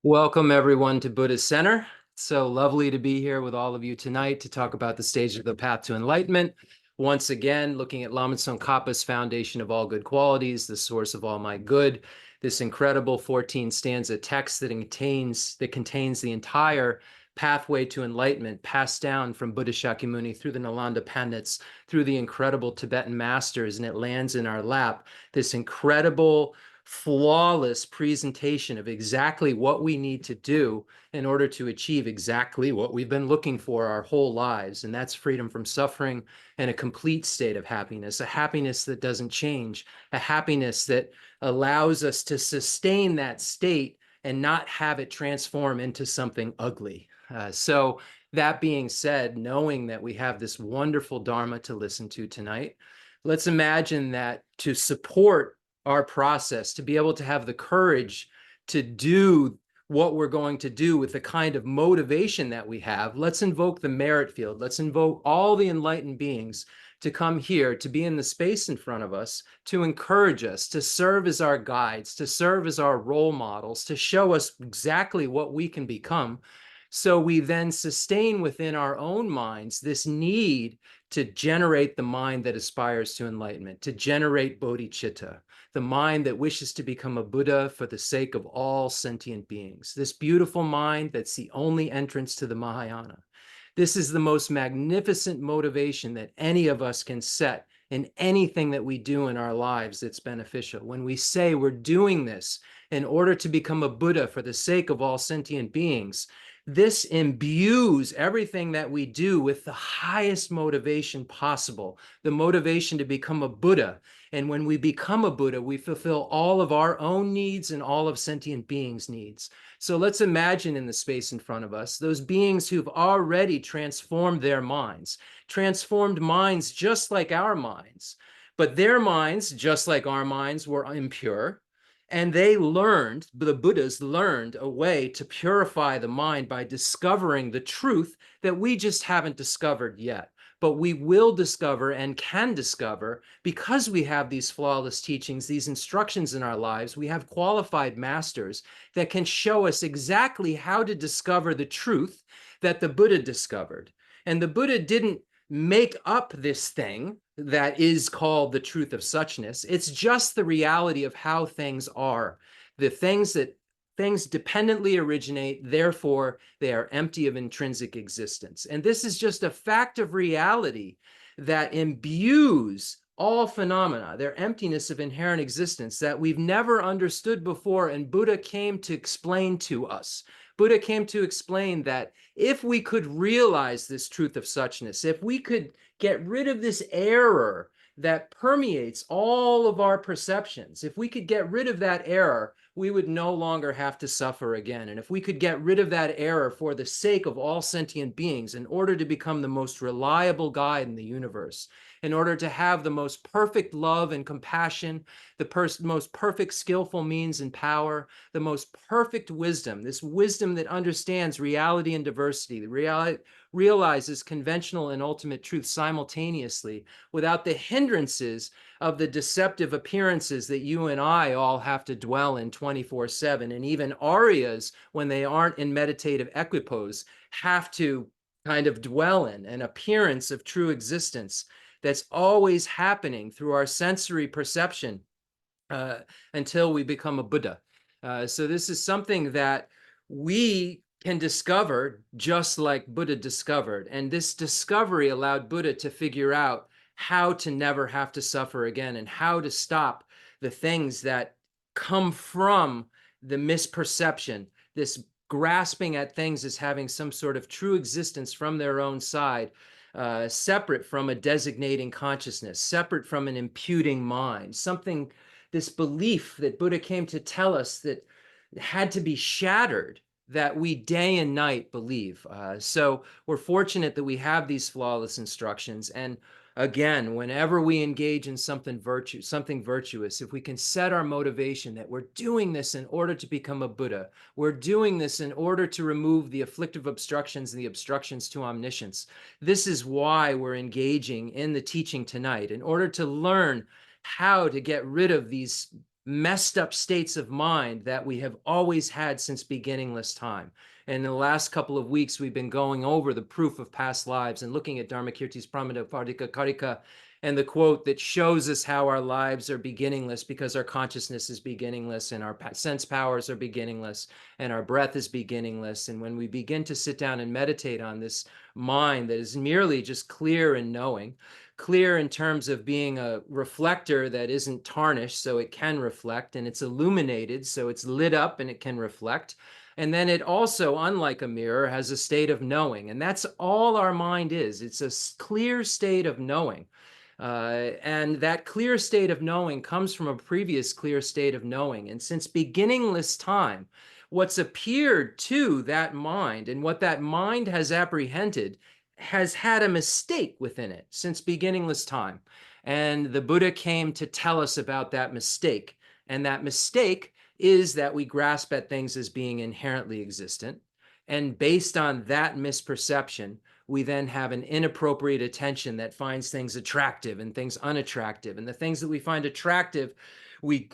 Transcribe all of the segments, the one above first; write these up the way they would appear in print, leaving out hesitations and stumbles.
Welcome everyone to Buddha Center. It's so lovely to be here with all of you tonight to talk about the stage of the path to enlightenment. Once again, looking at Lama Tsongkhapa's foundation of all good qualities, the source of all my good, this incredible 14 stanza text that contains the entire pathway to enlightenment passed down from Buddha Shakyamuni through the Nalanda Pandits, through the incredible Tibetan masters, and it lands in our lap. This incredible flawless presentation of exactly what we need to do in order to achieve exactly what we've been looking for our whole lives. And that's freedom from suffering and a complete state of happiness, a happiness that doesn't change, a happiness that allows us to sustain that state and not have it transform into something ugly. So that being said, knowing that we have this wonderful Dharma to listen to tonight, let's imagine that to support our process, to be able to have the courage to do what we're going to do with the kind of motivation that we have, let's invoke the merit field. Let's invoke all the enlightened beings to come here, to be in the space in front of us, to encourage us, to serve as our guides, to serve as our role models, to show us exactly what we can become. So we then sustain within our own minds this need to generate the mind that aspires to enlightenment, to generate bodhicitta, the mind that wishes to become a Buddha for the sake of all sentient beings. This beautiful mind that's the only entrance to the Mahayana. This is the most magnificent motivation that any of us can set in anything that we do in our lives that's beneficial. When we say we're doing this in order to become a Buddha for the sake of all sentient beings, this imbues everything that we do with the highest motivation possible, the motivation to become a Buddha. And when we become a Buddha, we fulfill all of our own needs and all of sentient beings' needs. So let's imagine in the space in front of us, those beings who've already transformed their minds, transformed minds just like our minds. But their minds, just like our minds, were impure. And they learned, the Buddhas learned a way to purify the mind by discovering the truth that we just haven't discovered yet. But we will discover and can discover because we have these flawless teachings, these instructions in our lives. We have qualified masters that can show us exactly how to discover the truth that the Buddha discovered. And the Buddha didn't make up this thing that is called the truth of suchness. It's just the reality of how things are. The things dependently originate, therefore they are empty of intrinsic existence. And this is just a fact of reality that imbues all phenomena, their emptiness of inherent existence that we've never understood before, and Buddha came to explain to us. Buddha came to explain that if we could realize this truth of suchness, if we could get rid of this error that permeates all of our perceptions, if we could get rid of that error, we would no longer have to suffer again. And if we could get rid of that error for the sake of all sentient beings, in order to become the most reliable guide in the universe, in order to have the most perfect love and compassion, the most perfect skillful means and power, the most perfect wisdom, this wisdom that understands reality and diversity, realizes conventional and ultimate truth simultaneously without the hindrances of the deceptive appearances that you and I all have to dwell in 24/7. And even Aryas, when they aren't in meditative equipoise, have to kind of dwell in an appearance of true existence that's always happening through our sensory perception until we become a Buddha. So this is something that we can discover just like Buddha discovered. And this discovery allowed Buddha to figure out how to never have to suffer again and how to stop the things that come from the misperception, this grasping at things as having some sort of true existence from their own side, separate from a designating consciousness, separate from an imputing mind, something, this belief that Buddha came to tell us that had to be shattered, that we day and night believe. So we're fortunate that we have these flawless instructions. And again, whenever we engage in something virtuous, if we can set our motivation that we're doing this in order to become a Buddha, we're doing this in order to remove the afflictive obstructions and the obstructions to omniscience. This is why we're engaging in the teaching tonight, in order to learn how to get rid of these messed up states of mind that we have always had since beginningless time. And in the last couple of weeks, we've been going over the proof of past lives and looking at Dharmakirti's Pramana Vardika Karika and the quote that shows us how our lives are beginningless because our consciousness is beginningless and our sense powers are beginningless and our breath is beginningless. And when we begin to sit down and meditate on this mind that is merely just clear and knowing, clear in terms of being a reflector that isn't tarnished, so it can reflect, and it's illuminated, so it's lit up and it can reflect. And then it also, unlike a mirror, has a state of knowing. And that's all our mind is. It's a clear state of knowing. And that clear state of knowing comes from a previous clear state of knowing. And since beginningless time, what's appeared to that mind and what that mind has apprehended has had a mistake within it since beginningless time. And the Buddha came to tell us about that mistake. And that mistake is that we grasp at things as being inherently existent. And based on that misperception, we then have an inappropriate attention that finds things attractive and things unattractive. And the things that we find attractive, we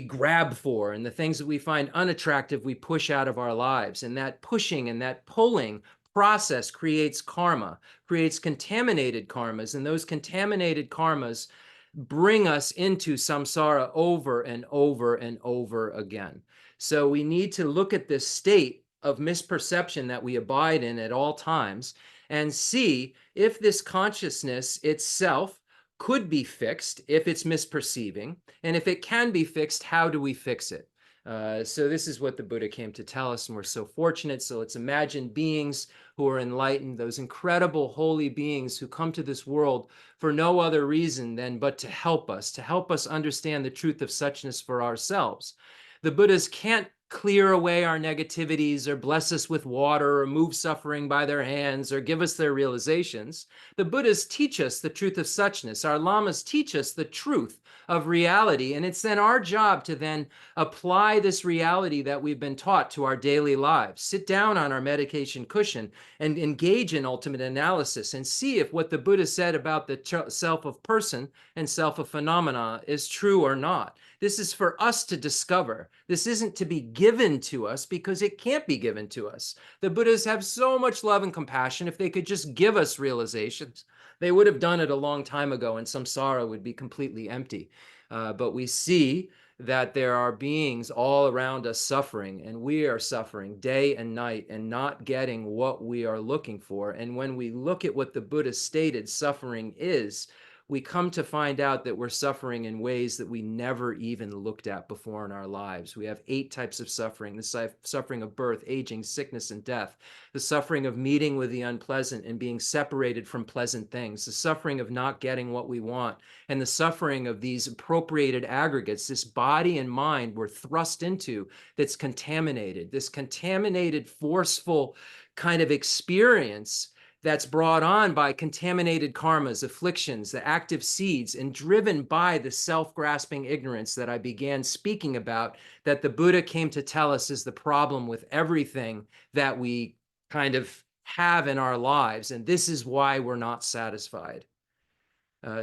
grab for. And the things that we find unattractive, we push out of our lives. And that pushing and that pulling process creates karma, creates contaminated karmas. And those contaminated karmas bring us into samsara over and over and over again. So we need to look at this state of misperception that we abide in at all times and see if this consciousness itself could be fixed if it's misperceiving. And if it can be fixed, how do we fix it? So this is what the Buddha came to tell us, and we're so fortunate. So let's imagine beings who are enlightened, those incredible holy beings who come to this world for no other reason than but to help us understand the truth of suchness for ourselves. The Buddhas can't clear away our negativities or bless us with water or move suffering by their hands or give us their realizations. The Buddhas teach us the truth of suchness. Our lamas teach us the truth of reality. And it's then our job to then apply this reality that we've been taught to our daily lives. Sit down on our meditation cushion and engage in ultimate analysis and see if what the Buddha said about the self of person and self of phenomena is true or not. This is for us to discover. This isn't to be given to us because it can't be given to us. The Buddhas have so much love and compassion. If they could just give us realizations, they would have done it a long time ago and samsara would be completely empty. But we see that there are beings all around us suffering, and we are suffering day and night and not getting what we are looking for. And when we look at what the Buddha stated suffering is, we come to find out that we're suffering in ways that we never even looked at before in our lives. We have 8 types of suffering: the suffering of birth, aging, sickness, and death, the suffering of meeting with the unpleasant and being separated from pleasant things, the suffering of not getting what we want, and the suffering of these appropriated aggregates, this body and mind we're thrust into that's contaminated, this contaminated, forceful kind of experience that's brought on by contaminated karmas, afflictions, the active seeds, and driven by the self-grasping ignorance that I began speaking about, that the Buddha came to tell us is the problem with everything that we kind of have in our lives. And this is why we're not satisfied.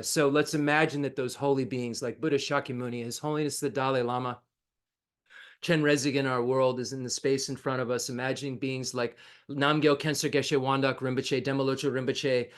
So let's imagine that those holy beings like Buddha Shakyamuni, His Holiness the Dalai Lama, Chen Rezig our world is in the space in front of us, imagining beings like Namgyal Khensa Geshe Wandak Rinpoche, Demolocho Rinpoche,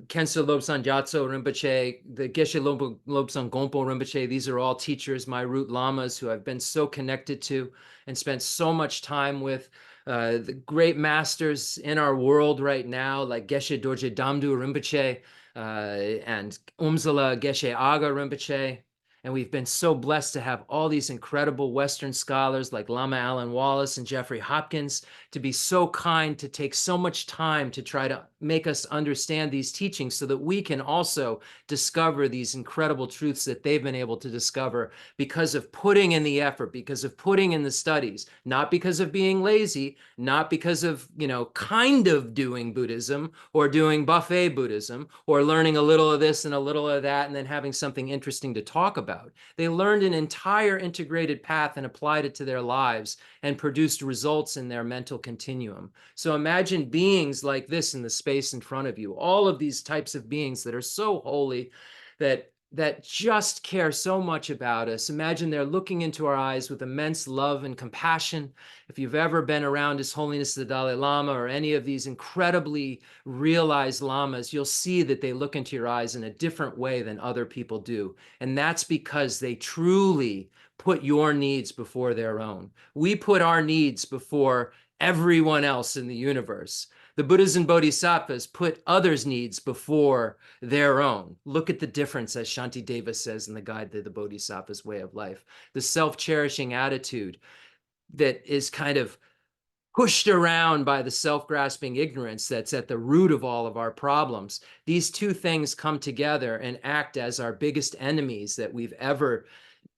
Khensa Lobsang Gyatso Rinpoche, the Geshe Lobsang Gompo Rinpoche. These are all teachers, my root lamas, who I've been so connected to and spent so much time with. The great masters in our world right now, like Geshe Dorje Damdu Rinpoche and Umzala Geshe Aga Rinpoche. And we've been so blessed to have all these incredible Western scholars like Lama Alan Wallace and Jeffrey Hopkins to be so kind, to take so much time to try to make us understand these teachings so that we can also discover these incredible truths that they've been able to discover because of putting in the effort, because of putting in the studies, not because of being lazy, not because of, kind of doing Buddhism or doing buffet Buddhism or learning a little of this and a little of that and then having something interesting to talk about. They learned an entire integrated path and applied it to their lives and produced results in their mental continuum. So imagine beings like this in the space in front of you, all of these types of beings that are so holy that that just care so much about us. Imagine they're looking into our eyes with immense love and compassion. If you've ever been around His Holiness the Dalai Lama or any of these incredibly realized lamas, you'll see that they look into your eyes in a different way than other people do. And that's because they truly put your needs before their own. We put our needs before everyone else in the universe. The Buddhas and Bodhisattvas put others' needs before their own. Look at the difference, as Shantideva says in the Guide to the Bodhisattva's Way of Life. The self-cherishing attitude that is kind of pushed around by the self-grasping ignorance that's at the root of all of our problems. These two things come together and act as our biggest enemies that we've ever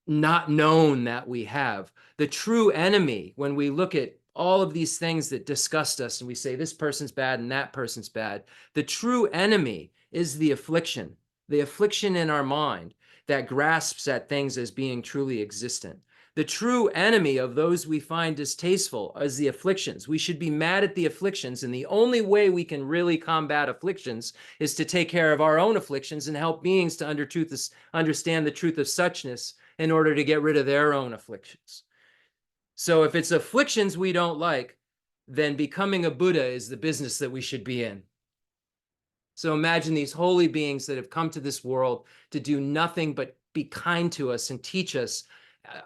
not known that we have. The true enemy, when we look at all of these things that disgust us and we say this person's bad and that person's bad, the true enemy is the affliction in our mind that grasps at things as being truly existent. The true enemy of those we find distasteful is the afflictions. We should be mad at the afflictions, and the only way we can really combat afflictions is to take care of our own afflictions and help beings to understand the truth of suchness in order to get rid of their own afflictions. So if it's afflictions we don't like, then becoming a Buddha is the business that we should be in. So imagine these holy beings that have come to this world to do nothing but be kind to us and teach us,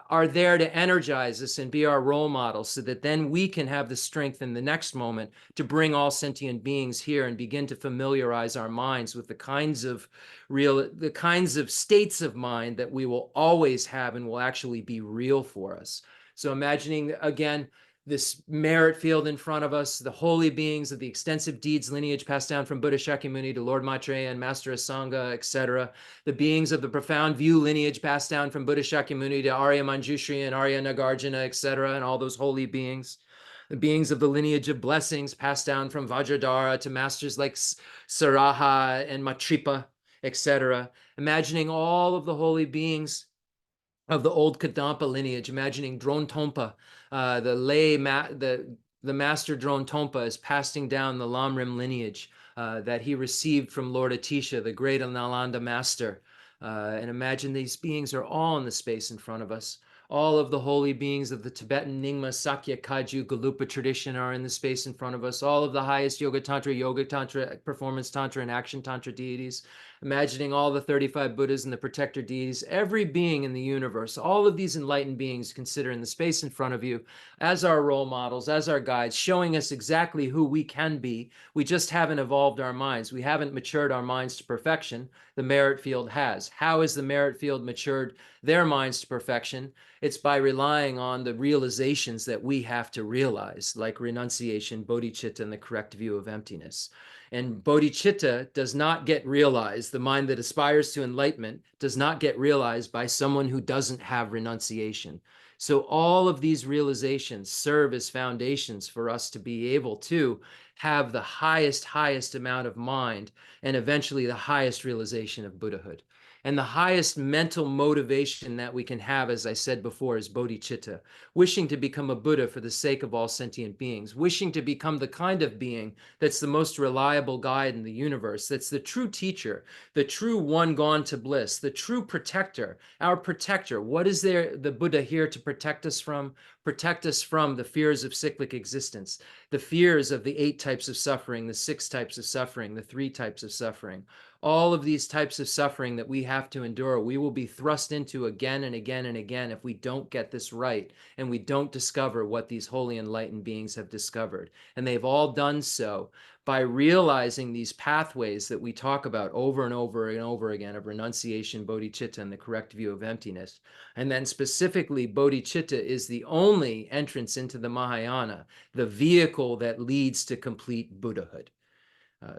are there to energize us and be our role models so that then we can have the strength in the next moment to bring all sentient beings here and begin to familiarize our minds with the kinds of states of mind that we will always have and will actually be real for us. So imagining, again, this merit field in front of us, the holy beings of the extensive deeds lineage passed down from Buddha Shakyamuni to Lord Maitreya and Master Asanga, etc. The beings of the profound view lineage passed down from Buddha Shakyamuni to Arya Manjushri and Arya Nagarjuna, etc., and all those holy beings. The beings of the lineage of blessings passed down from Vajradhara to masters like Saraha and Matripa, etc. Imagining all of the holy beings of the old Kadampa lineage, imagining Drone Tompa, the master Drone Tompa is passing down the Lamrim lineage that he received from Lord Atisha, the great Nalanda master. And imagine these beings are all in the space in front of us. All of the holy beings of the Tibetan Nyingma, Sakya, Kaju, Galupa tradition are in the space in front of us. All of the highest Yoga Tantra, Performance Tantra, and Action Tantra deities. Imagining all the 35 Buddhas and the protector deities, every being in the universe, all of these enlightened beings consider in the space in front of you as our role models, as our guides, showing us exactly who we can be. We just haven't evolved our minds. We haven't matured our minds to perfection. The merit field has. How has the merit field matured their minds to perfection? It's by relying on the realizations that we have to realize, like renunciation, bodhicitta, and the correct view of emptiness. And bodhicitta does not get realized. The mind that aspires to enlightenment does not get realized by someone who doesn't have renunciation. So all of these realizations serve as foundations for us to be able to have the highest amount of mind and eventually the highest realization of Buddhahood. And the highest mental motivation that we can have, as I said before, is bodhicitta, wishing to become a Buddha for the sake of all sentient beings, wishing to become the kind of being that's the most reliable guide in the universe, that's the true teacher, the true one gone to bliss, the true protector, our protector. What is the Buddha here to protect us from? Protect us from the fears of cyclic existence, the fears of the 8 types of suffering, the 6 types of suffering, the 3 types of suffering. All of these types of suffering that we have to endure, we will be thrust into again and again and again if we don't get this right and we don't discover what these holy enlightened beings have discovered. And they've all done so by realizing these pathways that we talk about over and over and over again of renunciation, bodhicitta, and the correct view of emptiness. And then specifically, bodhicitta is the only entrance into the Mahayana, the vehicle that leads to complete Buddhahood.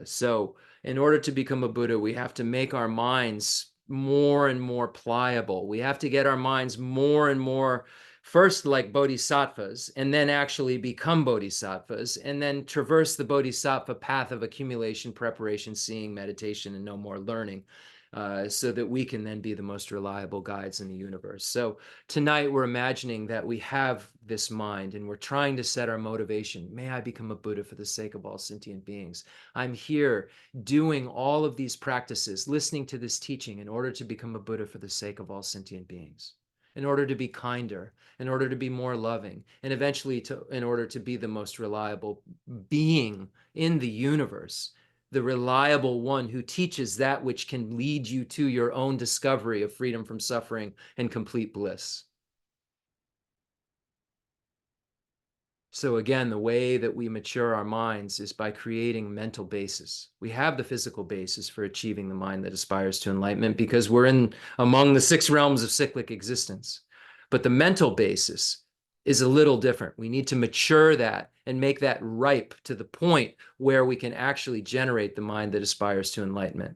So in order to become a Buddha, we have to make our minds more and more pliable. We have to get our minds more and more, first like bodhisattvas, and then actually become bodhisattvas, and then traverse the bodhisattva path of accumulation, preparation, seeing, meditation, and no more learning. so that we can then be the most reliable guides in the universe. So tonight we're imagining that we have this mind and we're trying to set our motivation. May I become a Buddha for the sake of all sentient beings. I'm here doing all of these practices, listening to this teaching in order to become a Buddha for the sake of all sentient beings, in order to be kinder, in order to be more loving, and eventually in order to be the most reliable being in the universe, the reliable one who teaches that which can lead you to your own discovery of freedom from suffering and complete bliss. So again, the way that we mature our minds is by creating a mental basis. We have the physical basis for achieving the mind that aspires to enlightenment because we're in among the 6 realms of cyclic existence. But the mental basis is a little different. We need to mature that and make that ripe to the point where we can actually generate the mind that aspires to enlightenment.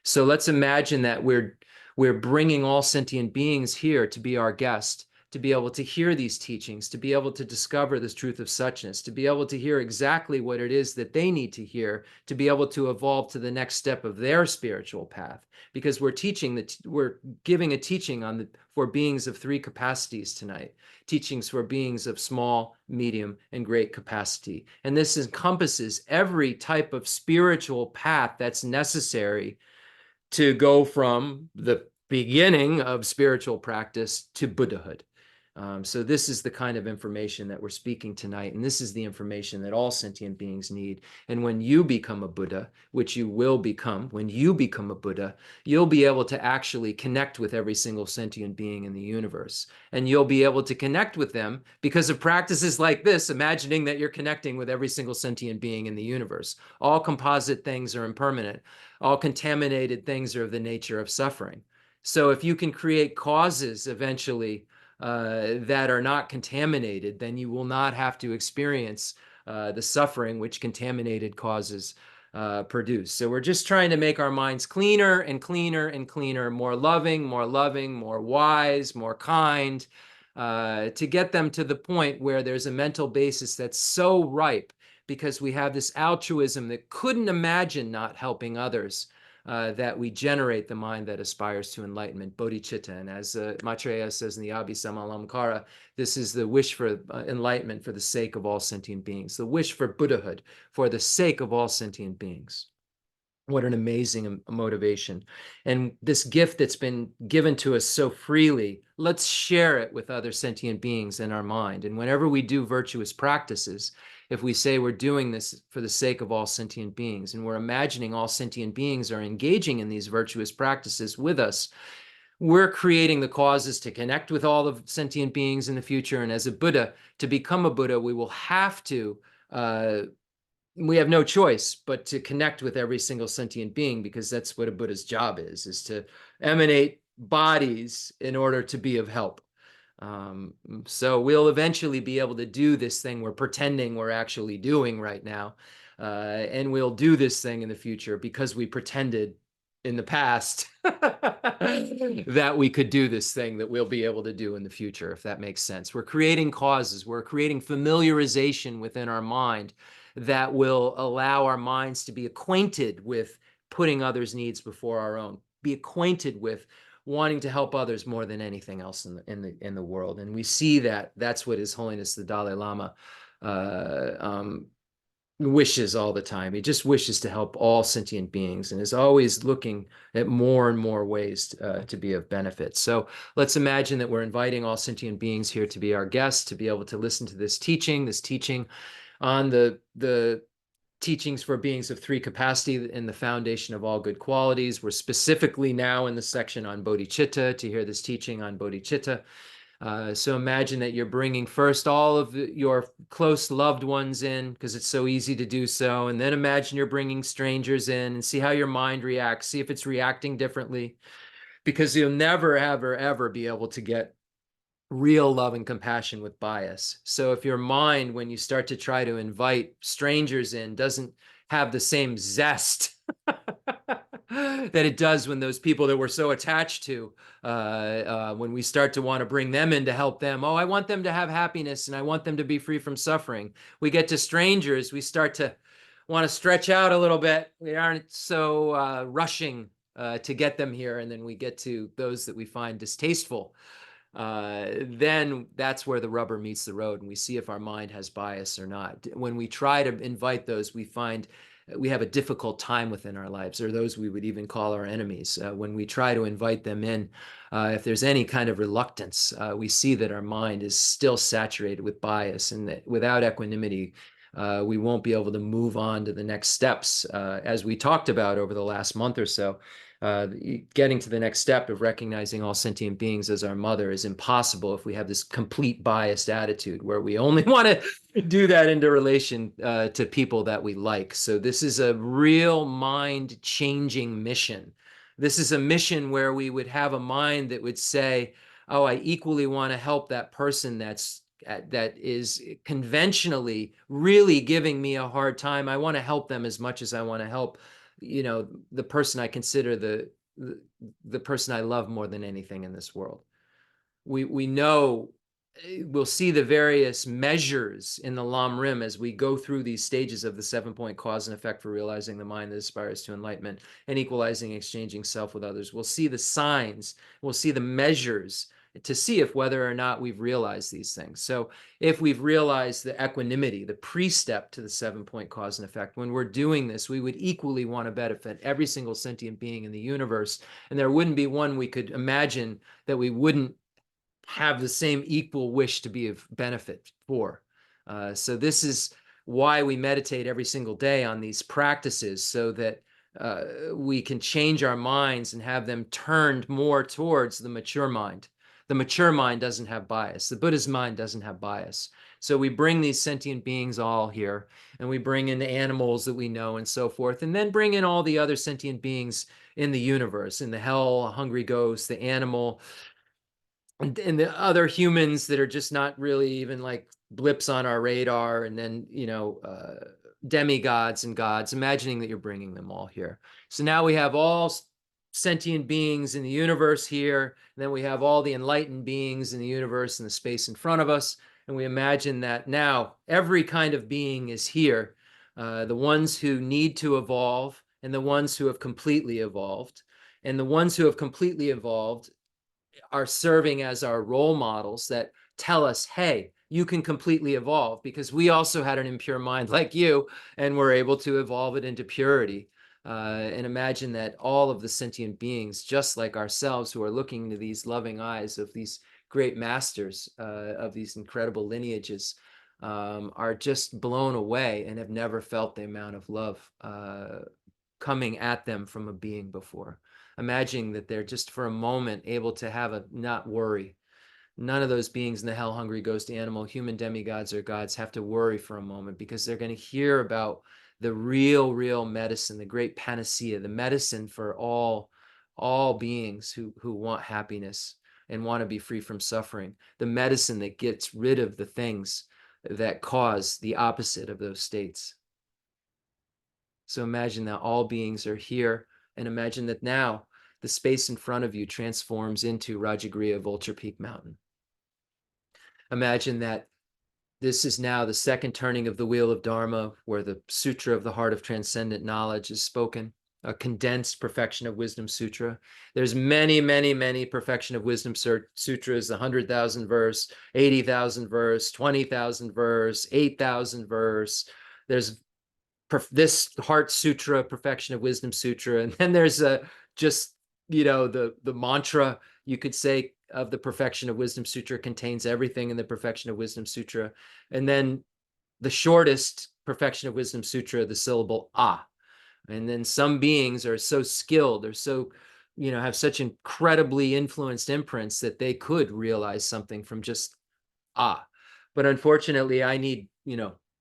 So let's imagine that we're bringing all sentient beings here to be our guest, to be able to hear these teachings, to be able to discover this truth of suchness, to be able to hear exactly what it is that they need to hear, to be able to evolve to the next step of their spiritual path. Because we're giving a teaching for beings of 3 capacities tonight, teachings for beings of small, medium, and great capacity. And this encompasses every type of spiritual path that's necessary to go from the beginning of spiritual practice to Buddhahood. So this is the kind of information that we're speaking tonight, and this is the information that all sentient beings need. And when you become a Buddha, which you will become, when you become a Buddha, you'll be able to actually connect with every single sentient being in the universe. And you'll be able to connect with them because of practices like this, imagining that you're connecting with every single sentient being in the universe. All composite things are impermanent. All contaminated things are of the nature of suffering. So if you can create causes eventually that are not contaminated, then you will not have to experience the suffering which contaminated causes produce. So we're just trying to make our minds cleaner and cleaner and cleaner, more loving, more wise, more kind, to get them to the point where there's a mental basis that's so ripe because we have this altruism that couldn't imagine not helping others, that we generate the mind that aspires to enlightenment, bodhicitta. And as Maitreya says in the Abhisamalamkara, this is the wish for enlightenment for the sake of all sentient beings, the wish for Buddhahood for the sake of all sentient beings. What an amazing motivation. And this gift that's been given to us so freely, let's share it with other sentient beings in our mind. And whenever we do virtuous practices, if we say we're doing this for the sake of all sentient beings, and we're imagining all sentient beings are engaging in these virtuous practices with us, we're creating the causes to connect with all the sentient beings in the future. And as a Buddha, to become a Buddha, we will have to we have no choice but to connect with every single sentient being, because that's what a Buddha's job is to emanate bodies in order to be of help. So we'll eventually be able to do this thing we're pretending we're actually doing right now. And we'll do this thing in the future because we pretended in the past that we could do this thing that we'll be able to do in the future, if that makes sense. We're creating causes. We're creating familiarization within our mind that will allow our minds to be acquainted with putting others' needs before our own, be acquainted with wanting to help others more than anything else in the world. And we see that that's what His Holiness the Dalai Lama wishes all the time. He just wishes to help all sentient beings and is always looking at more and more ways to be of benefit. So let's imagine that we're inviting all sentient beings here to be our guests, to be able to listen to this teaching on the teachings for beings of 3 capacity and the foundation of all good qualities. We're specifically now in the section on bodhicitta to hear this teaching on bodhicitta. So imagine that you're bringing first all of your close loved ones in, because it's so easy to do so. And then imagine you're bringing strangers in and see how your mind reacts. See if it's reacting differently, because you'll never, ever, ever be able to get real love and compassion with bias. So if your mind, when you start to try to invite strangers in, doesn't have the same zest that it does when those people that we're so attached to, when we start to want to bring them in to help them, oh, I want them to have happiness and I want them to be free from suffering. We get to strangers, we start to want to stretch out a little bit. We aren't so rushing to get them here, and then we get to those that we find distasteful, then that's where the rubber meets the road, and we see if our mind has bias or not. When we try to invite those, we find we have a difficult time within our lives, or those we would even call our enemies. When we try to invite them in, if there's any kind of reluctance, we see that our mind is still saturated with bias, and that without equanimity, we won't be able to move on to the next steps. As we talked about over the last month or so, getting to the next step of recognizing all sentient beings as our mother is impossible if we have this complete biased attitude where we only want to do that into relation to people that we like. So this is a real mind-changing mission. This is a mission where we would have a mind that would say, oh, I equally want to help that person that is conventionally really giving me a hard time. I want to help them as much as I want to help, the person I consider the person I love more than anything in this world. We know, we'll see the various measures in the Lam Rim as we go through these stages of the 7-point cause and effect for realizing the mind that aspires to enlightenment and equalizing, exchanging self with others. We'll see the signs, we'll see the measures to see if whether or not we've realized these things. So if we've realized the equanimity, the pre-step to the 7-point cause and effect, when we're doing this, we would equally want to benefit every single sentient being in the universe. And there wouldn't be one we could imagine that we wouldn't have the same equal wish to be of benefit for. So this is why we meditate every single day on these practices, so that we can change our minds and have them turned more towards the mature mind. The mature mind doesn't have bias. The Buddha's mind doesn't have bias. So we bring these sentient beings all here, and we bring in the animals that we know and so forth, and then bring in all the other sentient beings in the universe, in the hell, hungry ghost, the animal, and the other humans that are just not really even like blips on our radar, and then demigods and gods, imagining that you're bringing them all here. So now we have all sentient beings in the universe here, and then we have all the enlightened beings in the universe and the space in front of us, and we imagine that now every kind of being is here, the ones who need to evolve and the ones who have completely evolved. And the ones who have completely evolved are serving as our role models that tell us, hey, you can completely evolve, because we also had an impure mind like you, and we're able to evolve it into purity. And imagine that all of the sentient beings, just like ourselves, who are looking into these loving eyes of these great masters of these incredible lineages, are just blown away and have never felt the amount of love coming at them from a being before. Imagining that they're just for a moment able to have a not worry. None of those beings in the hell, hungry ghost, animal, human, demigods, or gods have to worry for a moment, because they're going to hear about the real medicine, the great panacea, the medicine for all beings who want happiness and want to be free from suffering, the medicine that gets rid of the things that cause the opposite of those states. So imagine that all beings are here, and imagine that now the space in front of you transforms into Rajagriha Vulture Peak Mountain. Imagine that this is now the second turning of the wheel of Dharma, where the Sutra of the Heart of Transcendent Knowledge is spoken, a condensed Perfection of Wisdom Sutra. There's many Perfection of Wisdom Sutras, the 100,000 verse, 80,000 verse, 20,000 verse, 8,000 verse. There's this Heart Sutra, Perfection of Wisdom Sutra, and then there's just the mantra, you could say, of the Perfection of Wisdom Sutra contains everything in the Perfection of Wisdom Sutra. And then the shortest Perfection of Wisdom Sutra, the syllable ah. And then some beings are so skilled, or so have such incredibly influenced imprints that they could realize something from just ah. But unfortunately, I need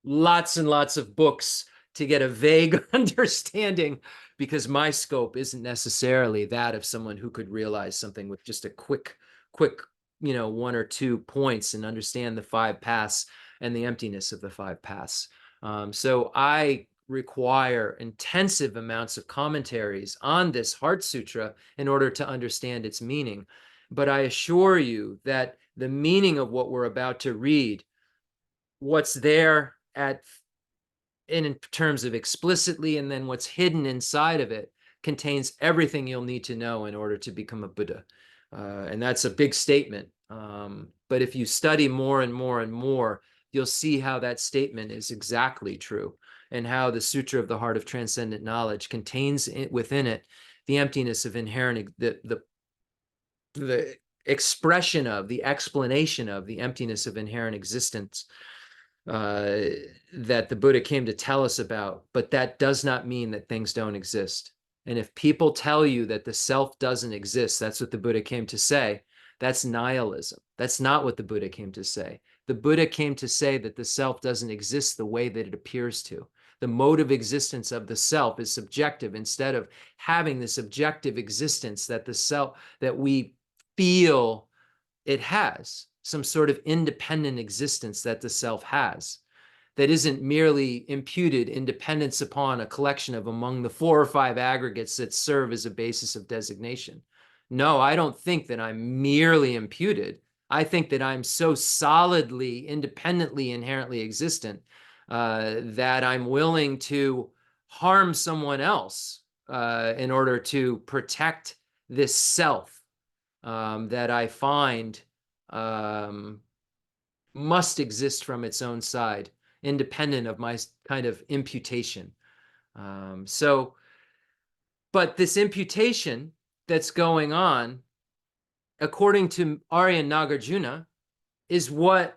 lots and lots of books to get a vague understanding, because my scope isn't necessarily that of someone who could realize something with just a quick 1 or 2 points and understand the 5 paths and the emptiness of the 5 paths. So I require intensive amounts of commentaries on this Heart Sutra in order to understand its meaning. But I assure you that the meaning of what we're about to read, what's there in terms of explicitly, and then what's hidden inside of it, contains everything you'll need to know in order to become a Buddha. And that's a big statement. But if you study more and more and more, you'll see how that statement is exactly true, and how the Sutra of the Heart of Transcendent Knowledge contains within it the emptiness of inherent, the expression of, the explanation of the emptiness of inherent existence that the Buddha came to tell us about. But that does not mean that things don't exist. And if people tell you that the self doesn't exist, that's what the Buddha came to say, that's nihilism. That's not what the Buddha came to say. The Buddha came to say that the self doesn't exist the way that it appears to. The mode of existence of the self is subjective, instead of having this objective existence that the self, that we feel it has, some sort of independent existence that the self has, that isn't merely imputed independence upon a collection of among the 4 or 5 aggregates that serve as a basis of designation. No, I don't think that I'm merely imputed. I think that I'm so solidly, independently, inherently existent that I'm willing to harm someone else in order to protect this self that I find must exist from its own side, independent of my kind of imputation. But this imputation that's going on, according to Arya and Nagarjuna, is what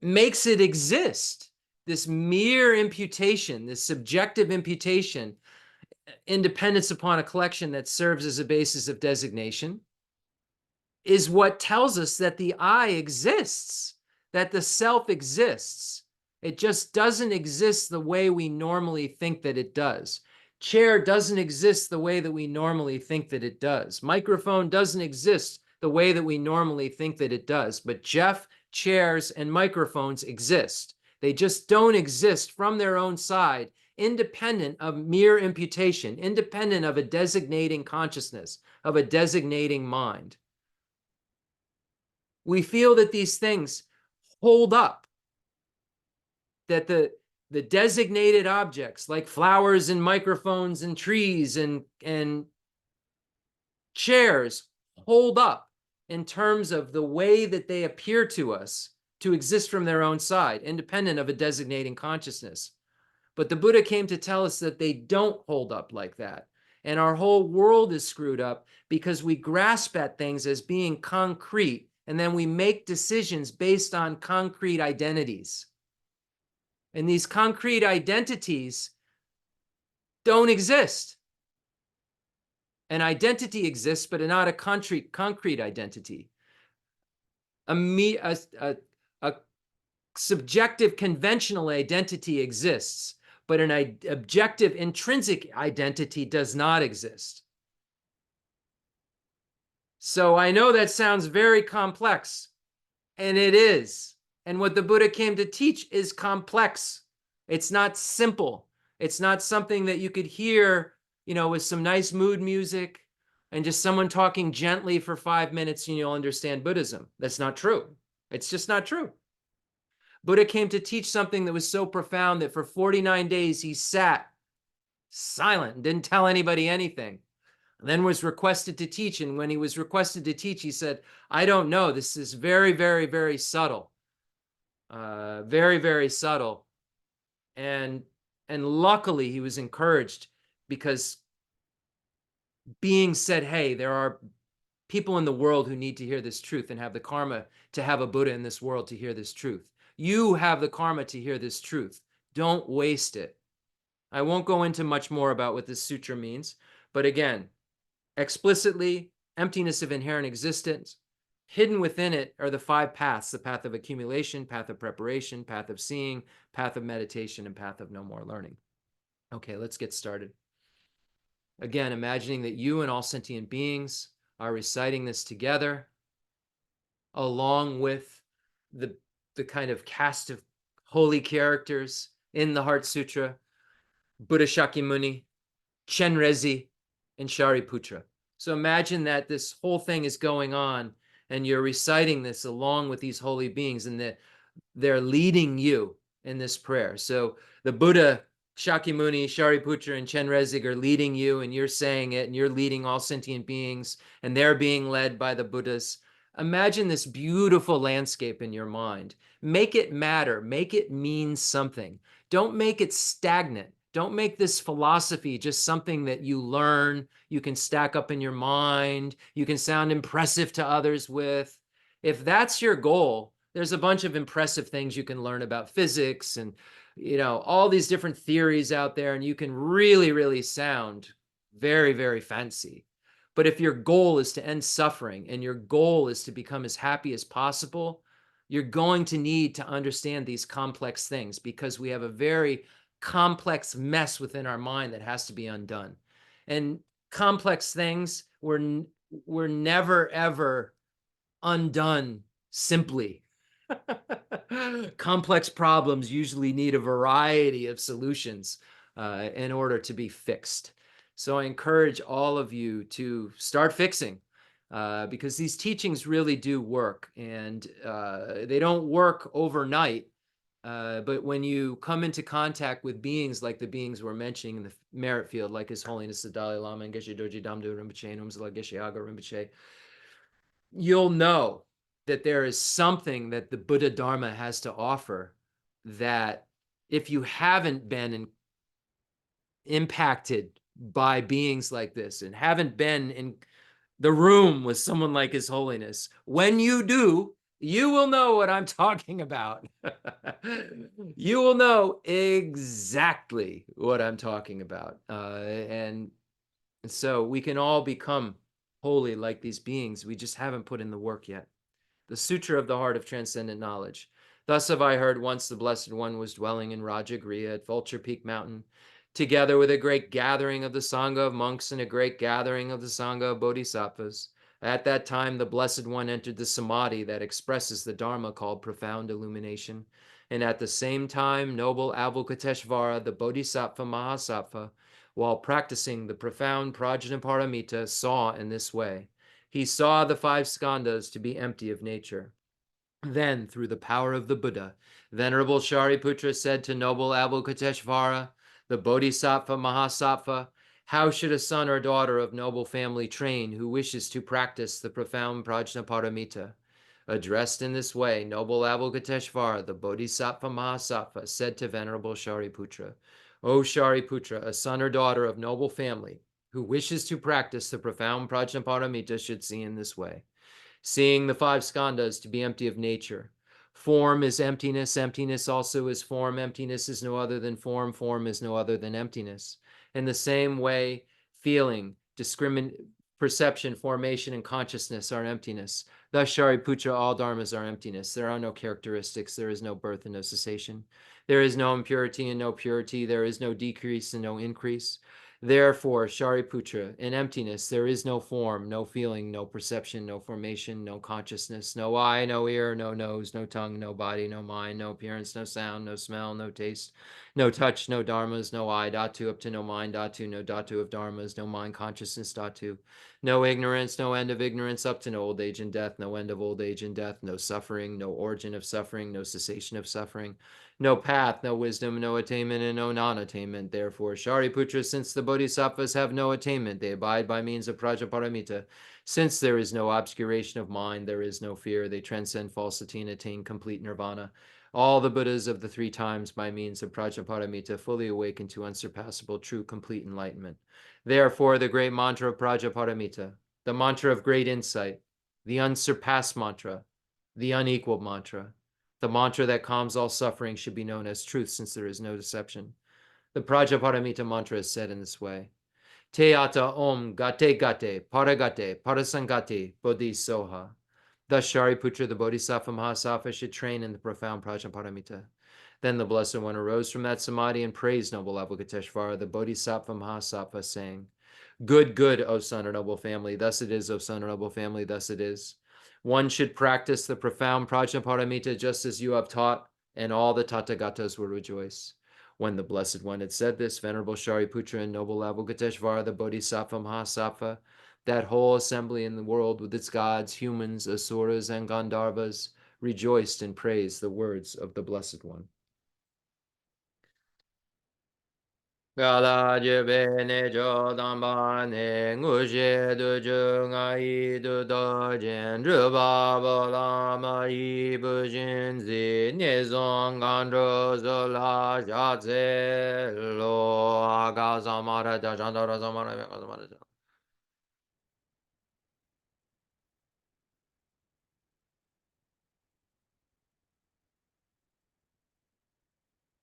makes it exist. This mere imputation, this subjective imputation, independence upon a collection that serves as a basis of designation, is what tells us that the I exists, that the self exists. It just doesn't exist the way we normally think that it does. Chair doesn't exist the way that we normally think that it does. Microphone doesn't exist the way that we normally think that it does. But Jeff, chairs, and microphones exist. They just don't exist from their own side, independent of mere imputation, independent of a designating consciousness, of a designating mind. We feel that these things hold up, that the designated objects like flowers and microphones and trees and chairs hold up in terms of the way that they appear to us to exist from their own side, independent of a designating consciousness. But the Buddha came to tell us that they don't hold up like that. And our whole world is screwed up because we grasp at things as being concrete, and then we make decisions based on concrete identities. And these concrete identities don't exist. An identity exists, but not a concrete identity. A subjective conventional identity exists, but an objective intrinsic identity does not exist. So I know that sounds very complex, and it is. And what the Buddha came to teach is complex. It's not simple. It's not something that you could hear, with some nice mood music and just someone talking gently for 5 minutes and you'll understand Buddhism. That's not true. It's just not true. Buddha came to teach something that was so profound that for 49 days he sat silent and didn't tell anybody anything. And then was requested to teach. And when he was requested to teach, he said, I don't know. This is very, very, very subtle. Very, very subtle. And luckily he was encouraged, because being said, hey, there are people in the world who need to hear this truth and have the karma to have a Buddha in this world to hear this truth. You have the karma to hear this truth. Don't waste it. I won't go into much more about what this sutra means, but again, explicitly, emptiness of inherent existence. Hidden within it are the 5 paths: the path of accumulation, path of preparation, path of seeing, path of meditation, and path of no more learning. Okay, let's get started. Again, imagining that you and all sentient beings are reciting this together, along with the kind of cast of holy characters in the Heart Sutra: Buddha Shakyamuni, Chenrezig, and Shariputra. So imagine that this whole thing is going on and you're reciting this along with these holy beings, and that they're leading you in this prayer. So the Buddha Shakyamuni, Shariputra, and Chenrezig are leading you, and you're saying it, and you're leading all sentient beings, and they're being led by the Buddhas. Imagine this beautiful landscape in your mind. Make it matter. Make it mean something. Don't make it stagnant. Don't make this philosophy just something that you learn, you can stack up in your mind, you can sound impressive to others with. If that's your goal, there's a bunch of impressive things you can learn about physics and all these different theories out there, and you can really sound very, very fancy. But if your goal is to end suffering and your goal is to become as happy as possible, you're going to need to understand these complex things, because we have a very complex mess within our mind that has to be undone. And complex things were never, ever undone simply. Complex problems usually need a variety of solutions in order to be fixed. So I encourage all of you to start fixing, because these teachings really do work, and they don't work overnight. But when you come into contact with beings like the beings we're mentioning in the merit field, like His Holiness the Dalai Lama and Geshe Dorje Damdo Rinpoche and Umzala Geshe Aga Rinpoche, you'll know that there is something that the Buddha Dharma has to offer that, if you haven't been impacted by beings like this and haven't been in the room with someone like His Holiness, when you do, you will know what I'm talking about. You will know exactly what I'm talking about. And so we can all become holy like these beings. We just haven't put in the work yet. The Sutra of the Heart of Transcendent Knowledge. Thus have I heard once the Blessed One was dwelling in Rajagriha at Vulture Peak Mountain, together with a great gathering of the Sangha of monks and a great gathering of the Sangha of bodhisattvas. At that time, the Blessed One entered the samadhi that expresses the Dharma called profound illumination. And at the same time, noble Avalokiteshvara, the Bodhisattva Mahasattva, while practicing the profound Prajnaparamita, saw in this way. He saw the five skandhas to be empty of nature. Then, through the power of the Buddha, Venerable Shariputra said to noble Avalokiteshvara, the Bodhisattva Mahasattva, how should a son or daughter of noble family train who wishes to practice the profound Prajnaparamita? Addressed in this way, noble Avalokiteshvara, the Bodhisattva Mahasattva, said to Venerable Shariputra, O Shariputra, a son or daughter of noble family who wishes to practice the profound Prajnaparamita should see in this way. Seeing the five skandhas to be empty of nature. Form is emptiness, emptiness also is form, emptiness is no other than form, form is no other than emptiness. In the same way, feeling, perception, formation, and consciousness are emptiness. Thus, Shariputra, all dharmas are emptiness. There are no characteristics, there is no birth and no cessation. There is no impurity and no purity, there is no decrease and no increase. Therefore, Shariputra, in emptiness, there is no form, no feeling, no perception, no formation, no consciousness, no eye, no ear, no nose, no tongue, no body, no mind, no appearance, no sound, no smell, no taste, no touch, no dharmas, no I, dhatu, up to no mind, dhatu, no dhatu of dharmas, no mind consciousness, dhatu, no ignorance, no end of ignorance, up to no old age and death, no end of old age and death, no suffering, no origin of suffering, no cessation of suffering, no path, no wisdom, no attainment, and no non-attainment. Therefore, Shariputra, since the bodhisattvas have no attainment, they abide by means of Prajnaparamita. Since there is no obscuration of mind, there is no fear, they transcend falsity and attain complete nirvana. All the Buddhas of the three times, by means of Prajnaparamita, fully awaken to unsurpassable, true, complete enlightenment. Therefore, the great mantra of Prajnaparamita, the mantra of great insight, the unsurpassed mantra, the unequaled mantra, the mantra that calms all suffering, should be known as truth, since there is no deception. The Prajnaparamita mantra is said in this way. Te ata om gate gate, paragate, parasangate, bodhisoha. Thus Shariputra, the Bodhisattva Mahasattva, should train in the profound Prajnaparamita. Then the Blessed One arose from that samadhi and praised noble Avalokiteshvara, the Bodhisattva Mahasattva, saying, Good, good, O son or noble family, thus it is, O son or noble family, thus it is. One should practice the profound Prajnaparamita just as you have taught, and all the Tathagatas will rejoice. When the Blessed One had said this, Venerable Shariputra and noble Avalokiteshvara, the Bodhisattva Mahasattva, that whole assembly in the world with its gods, humans, asuras, and Gandharvas, rejoiced and praised the words of the Blessed One. Gala jebe ne jo damba ne ngu she du ju nga yi du do jen zhu ba ba la ma yi bu jin zi nie zong gan zhu zu la xia zi lo ga sa ma ra da shan da ra sa ma ra ga sa ma ra da.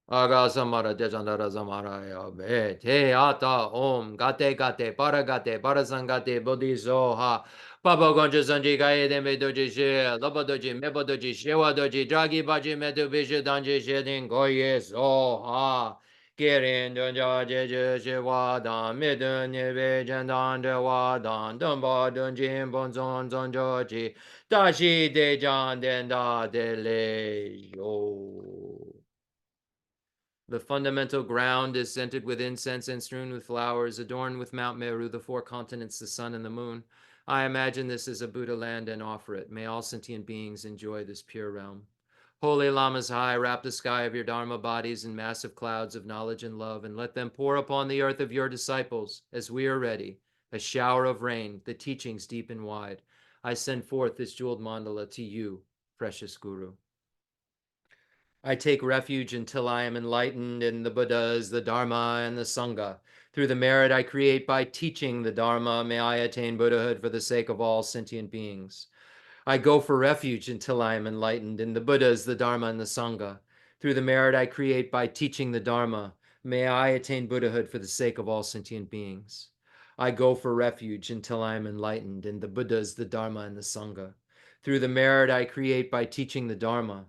Aga samara dejandara samara ya be te ata om gate gate para sangate bodhi soha papa gonja sanji gaye de me doji she loba doji mebo doji shewa doji dragi baji medu vishu danji shedin goye soha kirin donja jeju shewa dan midun nebe jandan dewa dan dumba dunjin bonzon zonjoji dashi dejan den da de yo. The fundamental ground is scented with incense and strewn with flowers, adorned with Mount Meru, the four continents, the sun, and the moon. I imagine this as a Buddha land and offer it. May all sentient beings enjoy this pure realm. Holy Lamas high, wrap the sky of your Dharma bodies in massive clouds of knowledge and love, and let them pour upon the earth of your disciples, as we are ready, a shower of rain, the teachings deep and wide. I send forth this jeweled mandala to you, precious Guru. I take refuge until I am enlightened in the Buddhas, the Dharma, and the Sangha. Through the merit I create by teaching the Dharma, may I attain Buddhahood for the sake of all sentient beings. I go for refuge until I am enlightened in the Buddhas, the Dharma, and the Sangha. Through the merit I create by teaching the Dharma, may I attain Buddhahood for the sake of all sentient beings. I go for refuge until I am enlightened in the Buddhas, the Dharma, and the Sangha. Through the merit I create by teaching the Dharma,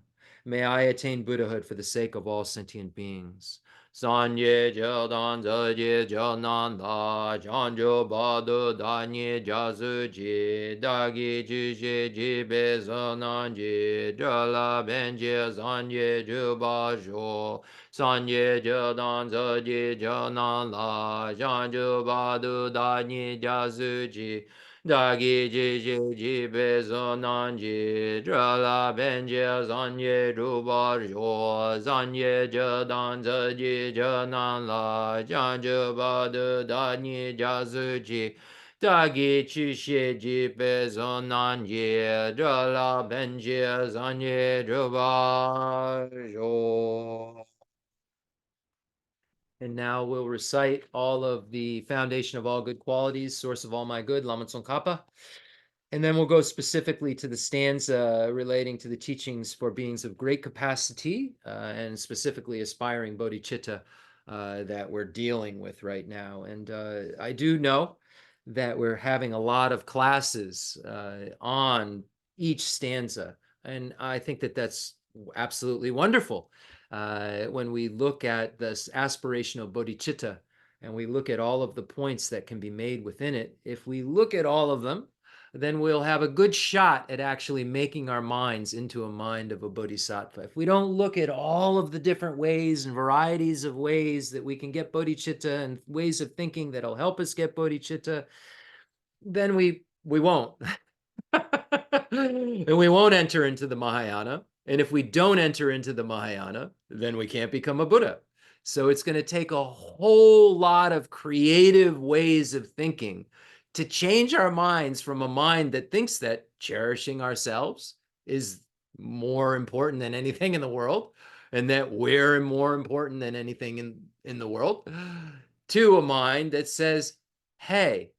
may I attain Buddhahood for the sake of all sentient beings. Sanye Jedan Zaje Jananda Janjo Badu Danye Jazuji Dagi Juje Jibe Zananji Jala Benje Zanye Jubajo Sanye Jedan Zaje Jananda Janjo Badu Danye Jazuji Dagi jiji jibe zonanji drala benje zanye rubar jo zanye jadan zaji janan la janju badu danyi jazuji dagi chishe jibe zonanji drala benje zanye rubar jo. And now we'll recite all of the foundation of all good qualities, source of all my good, Lama Tsongkhapa. And then we'll go specifically to the stanza relating to the teachings for beings of great capacity and specifically aspiring bodhicitta that we're dealing with right now. And I do know that we're having a lot of classes on each stanza. And I think that that's absolutely wonderful. When we look at this aspirational bodhicitta and we look at all of the points that can be made within it, if we look at all of them, then we'll have a good shot at actually making our minds into a mind of a bodhisattva. If we don't look at all of the different ways and varieties of ways that we can get bodhicitta and ways of thinking that'll help us get bodhicitta, then we won't. And we won't enter into the Mahayana. And if we don't enter into the Mahayana, then we can't become a Buddha. So it's going to take a whole lot of creative ways of thinking to change our minds from a mind that thinks that cherishing ourselves is more important than anything in the world and that we're more important than anything in the world, to a mind that says, hey,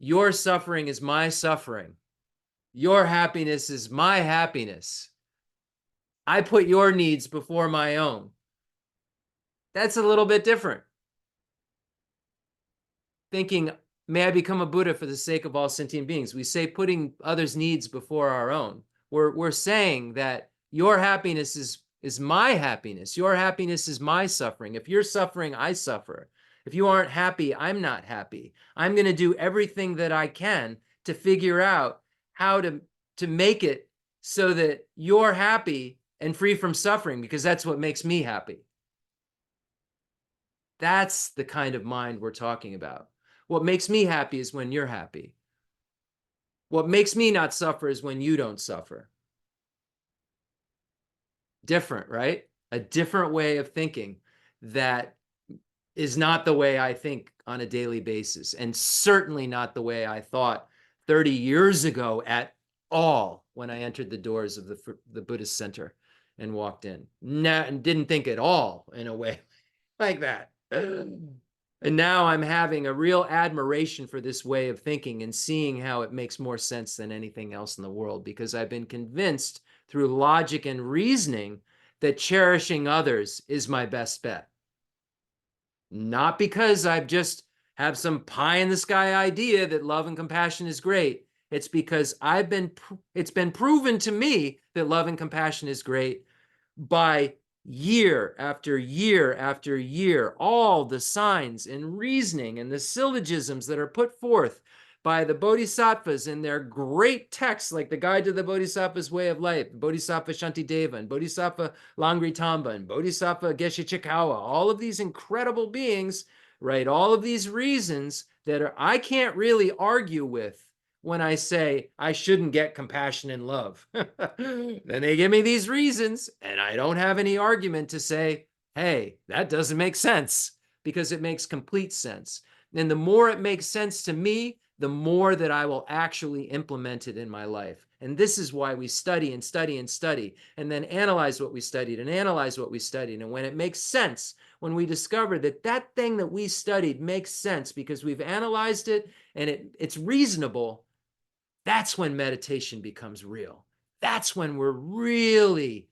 your suffering is my suffering. Your happiness is my happiness. I put your needs before my own. That's a little bit different. Thinking, may I become a Buddha for the sake of all sentient beings. We say putting others' needs before our own. We're saying that your happiness is my happiness. Your happiness is my suffering. If you're suffering, I suffer. If you aren't happy, I'm not happy. I'm going to do everything that I can to figure out how to make it so that you're happy and free from suffering, because that's what makes me happy. That's the kind of mind we're talking about. What makes me happy is when you're happy. What makes me not suffer is when you don't suffer. Different, right? A different way of thinking that is not the way I think on a daily basis, and certainly not the way I thought 30 years ago at all when I entered the doors of the Buddhist center and walked in. And didn't think at all in a way like that. And now I'm having a real admiration for this way of thinking and seeing how it makes more sense than anything else in the world, because I've been convinced through logic and reasoning that cherishing others is my best bet. Not because I've just have some pie in the sky idea that love and compassion is great. It's because it's been proven to me that love and compassion is great by year after year after year, all the signs and reasoning and the syllogisms that are put forth by the bodhisattvas in their great texts, like the Guide to the Bodhisattva's Way of Life, Bodhisattva Shantideva, and Bodhisattva Langritamba, and Bodhisattva Geshe Chikawa, all of these incredible beings, right? All of these reasons that I can't really argue with when I say I shouldn't get compassion and love. Then they give me these reasons, and I don't have any argument to say, hey, that doesn't make sense, because it makes complete sense. And the more it makes sense to me, the more that I will actually implement it in my life. And this is why we study and study and study, and then analyze what we studied and analyze what we studied. And when it makes sense, when we discover that that thing that we studied makes sense because we've analyzed it and it's reasonable, that's when meditation becomes real. That's when we're really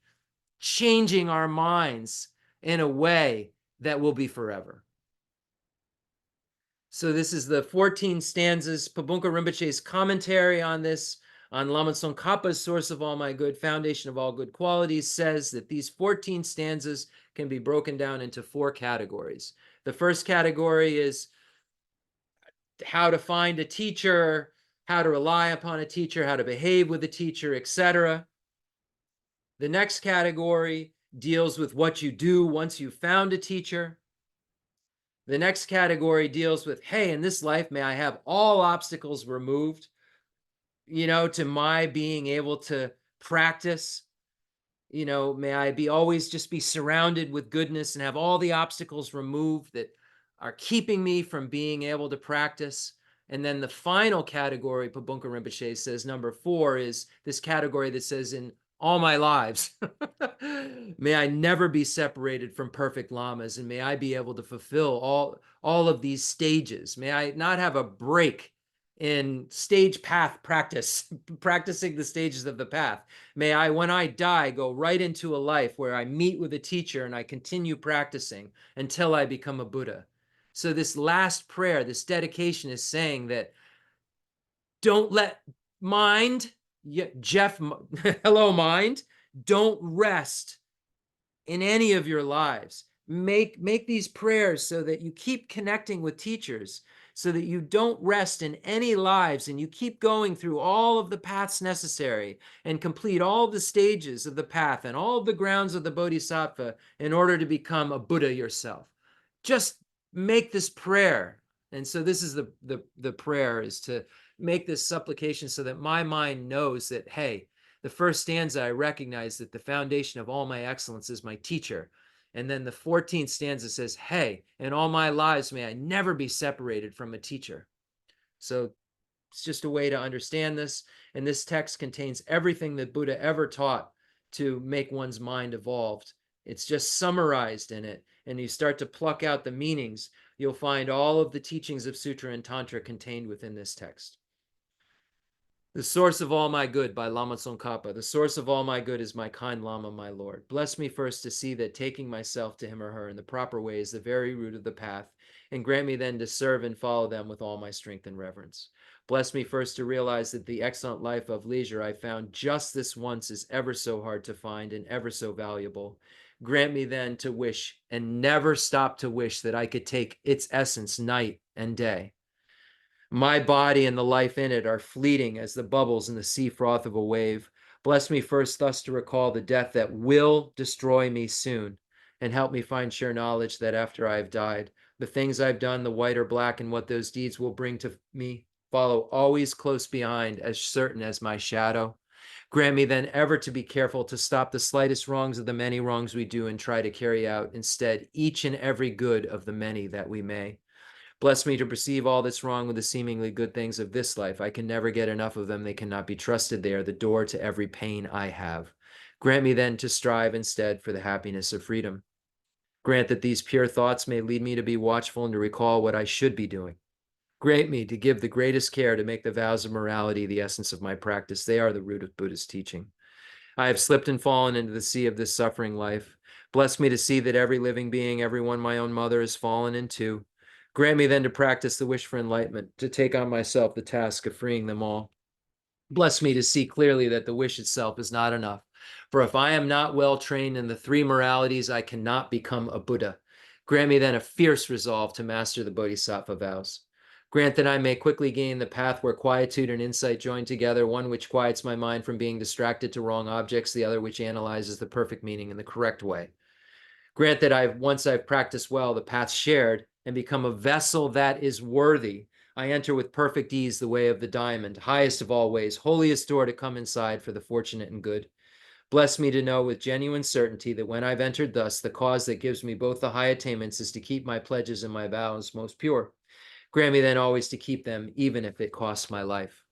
changing our minds in a way that will be forever. So this is the 14 stanzas, Pabunka Rinpoche's commentary on this, on Lama Tsongkhapa's Source of All My Good, Foundation of All Good Qualities, says that these 14 stanzas can be broken down into 4 categories. The first category is how to find a teacher, how to rely upon a teacher, how to behave with a teacher, etc. The next category deals with what you do once you've found a teacher. The next category deals with, hey, in this life, may I have all obstacles removed, to my being able to practice. May I always just be surrounded with goodness and have all the obstacles removed that are keeping me from being able to practice. And then the final category, Pabunka Rinpoche says, number 4, is this category that says, in all my lives, may I never be separated from perfect lamas, and may I be able to fulfill all of these stages. May I not have a break in stage path practice, practicing the stages of the path. May I, when I die, go right into a life where I meet with a teacher and I continue practicing until I become a Buddha. So this last prayer, this dedication, is saying that don't let mind, Jeff, hello mind, don't rest in any of your lives. Make these prayers so that you keep connecting with teachers, so that you don't rest in any lives and you keep going through all of the paths necessary and complete all the stages of the path and all of the grounds of the Bodhisattva in order to become a Buddha yourself. Just make this prayer. And so this is the prayer, is to make this supplication so that my mind knows that, hey, the first stanza, I recognize that the foundation of all my excellence is my teacher. And then the 14th stanza says, hey, in all my lives, may I never be separated from a teacher. So it's just a way to understand this. And this text contains everything that Buddha ever taught to make one's mind evolved. It's just summarized in it. And you start to pluck out the meanings, you'll find all of the teachings of Sutra and Tantra contained within this text. The source of all my good by Lama Tsongkhapa. The source of all my good is my kind Lama, my Lord. Bless me first to see that taking myself to him or her in the proper way is the very root of the path, and grant me then to serve and follow them with all my strength and reverence. Bless me first to realize that the excellent life of leisure I found just this once is ever so hard to find and ever so valuable. Grant me then to wish and never stop to wish that I could take its essence night and day. My body and the life in it are fleeting as the bubbles in the sea froth of a wave. Bless me first thus to recall the death that will destroy me soon, and help me find sure knowledge that after I have died, the things I've done, the white or black, and what those deeds will bring to me, follow always close behind, as certain as my shadow. Grant me then ever to be careful to stop the slightest wrongs of the many wrongs we do and try to carry out instead each and every good of the many that we may. Bless me to perceive all that's wrong with the seemingly good things of this life. I can never get enough of them. They cannot be trusted. They are the door to every pain I have. Grant me then to strive instead for the happiness of freedom. Grant that these pure thoughts may lead me to be watchful and to recall what I should be doing. Grant me to give the greatest care to make the vows of morality the essence of my practice. They are the root of Buddhist teaching. I have slipped and fallen into the sea of this suffering life. Bless me to see that every living being, everyone my own mother, has fallen into. Grant me then to practice the wish for enlightenment, to take on myself the task of freeing them all. Bless me to see clearly that the wish itself is not enough. For if I am not well trained in the three moralities, I cannot become a Buddha. Grant me then a fierce resolve to master the Bodhisattva vows. Grant that I may quickly gain the path where quietude and insight join together, one which quiets my mind from being distracted to wrong objects, the other which analyzes the perfect meaning in the correct way. Grant that once I've practiced well the path shared and become a vessel that is worthy, I enter with perfect ease the way of the diamond, highest of all ways, holiest door to come inside for the fortunate and good. Bless me to know with genuine certainty that when I've entered thus, the cause that gives me both the high attainments is to keep my pledges and my vows most pure. Grant me then always to keep them, even if it costs my life.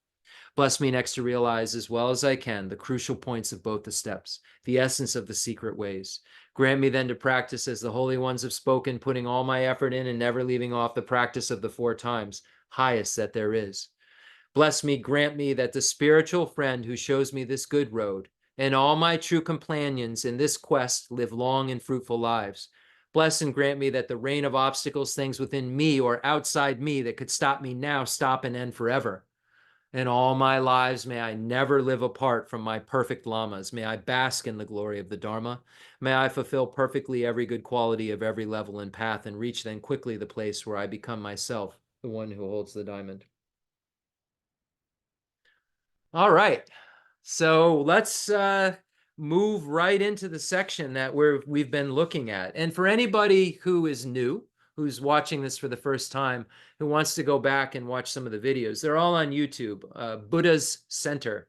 Bless me next to realize as well as I can the crucial points of both the steps, the essence of the secret ways. Grant me then to practice as the holy ones have spoken, putting all my effort in and never leaving off the practice of the 4 times, highest that there is. Bless me, grant me that the spiritual friend who shows me this good road and all my true companions in this quest live long and fruitful lives. Bless and grant me that the rain of obstacles, things within me or outside me that could stop me now, stop and end forever. In all my lives, may I never live apart from my perfect lamas. May I bask in the glory of the Dharma. May I fulfill perfectly every good quality of every level and path and reach then quickly the place where I become myself, the one who holds the diamond. All right. So let's move right into the section that we've been looking at. And for anybody who is new, who's watching this for the first time, who wants to go back and watch some of the videos, they're all on YouTube. Buddha's Center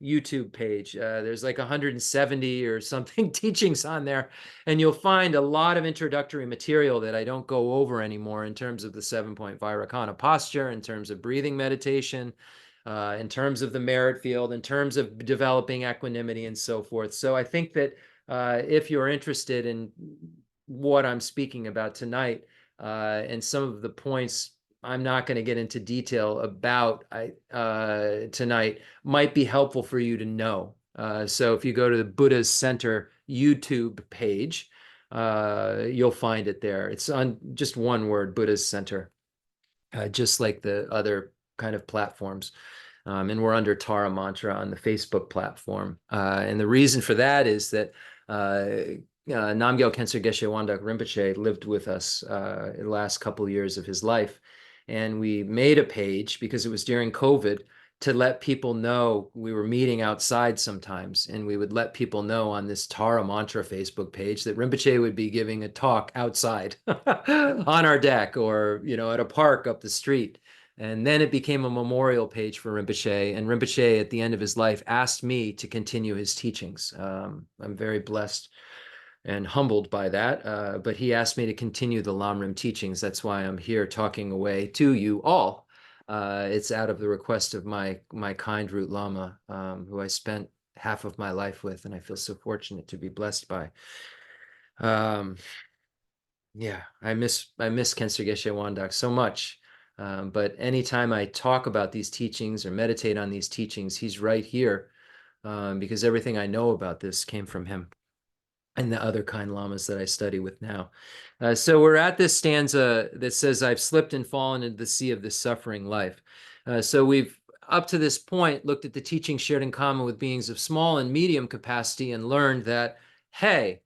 YouTube page. There's like 170 or something teachings on there, and you'll find a lot of introductory material that I don't go over anymore in terms of the 7-point Vairocana posture, in terms of breathing meditation, in terms of the merit field, in terms of developing equanimity and so forth. So I think that if you're interested in what I'm speaking about tonight and some of the points I'm not going to get into detail about tonight might be helpful for you to know. So if you go to the Buddha's Center YouTube page, you'll find it there. It's on just one word, Buddha's Center, just like the other kind of platforms. And we're under Tara Mantra on the Facebook platform. And the reason for that is that Namgyal Khyentse Geshe Wandak Rinpoche lived with us the last couple of years of his life. And we made a page because it was during COVID to let people know. We were meeting outside sometimes, and we would let people know on this Tara Mantra Facebook page that Rinpoche would be giving a talk outside on our deck or, at a park up the street. And then it became a memorial page for Rinpoche. And Rinpoche, at the end of his life, asked me to continue his teachings. I'm very blessed and humbled by that. But he asked me to continue the Lamrim teachings. That's why I'm here talking away to you all. It's out of the request of my kind Root Lama, who I spent half of my life with, and I feel so fortunate to be blessed by. Yeah, I miss Khyentse Geshe Wandak so much. But anytime I talk about these teachings or meditate on these teachings, he's right here because everything I know about this came from him and the other kind lamas that I study with now. So we're at this stanza that says, I've slipped and fallen into the sea of this suffering life. So we've, up to this point, looked at the teachings shared in common with beings of small and medium capacity and learned that, hey,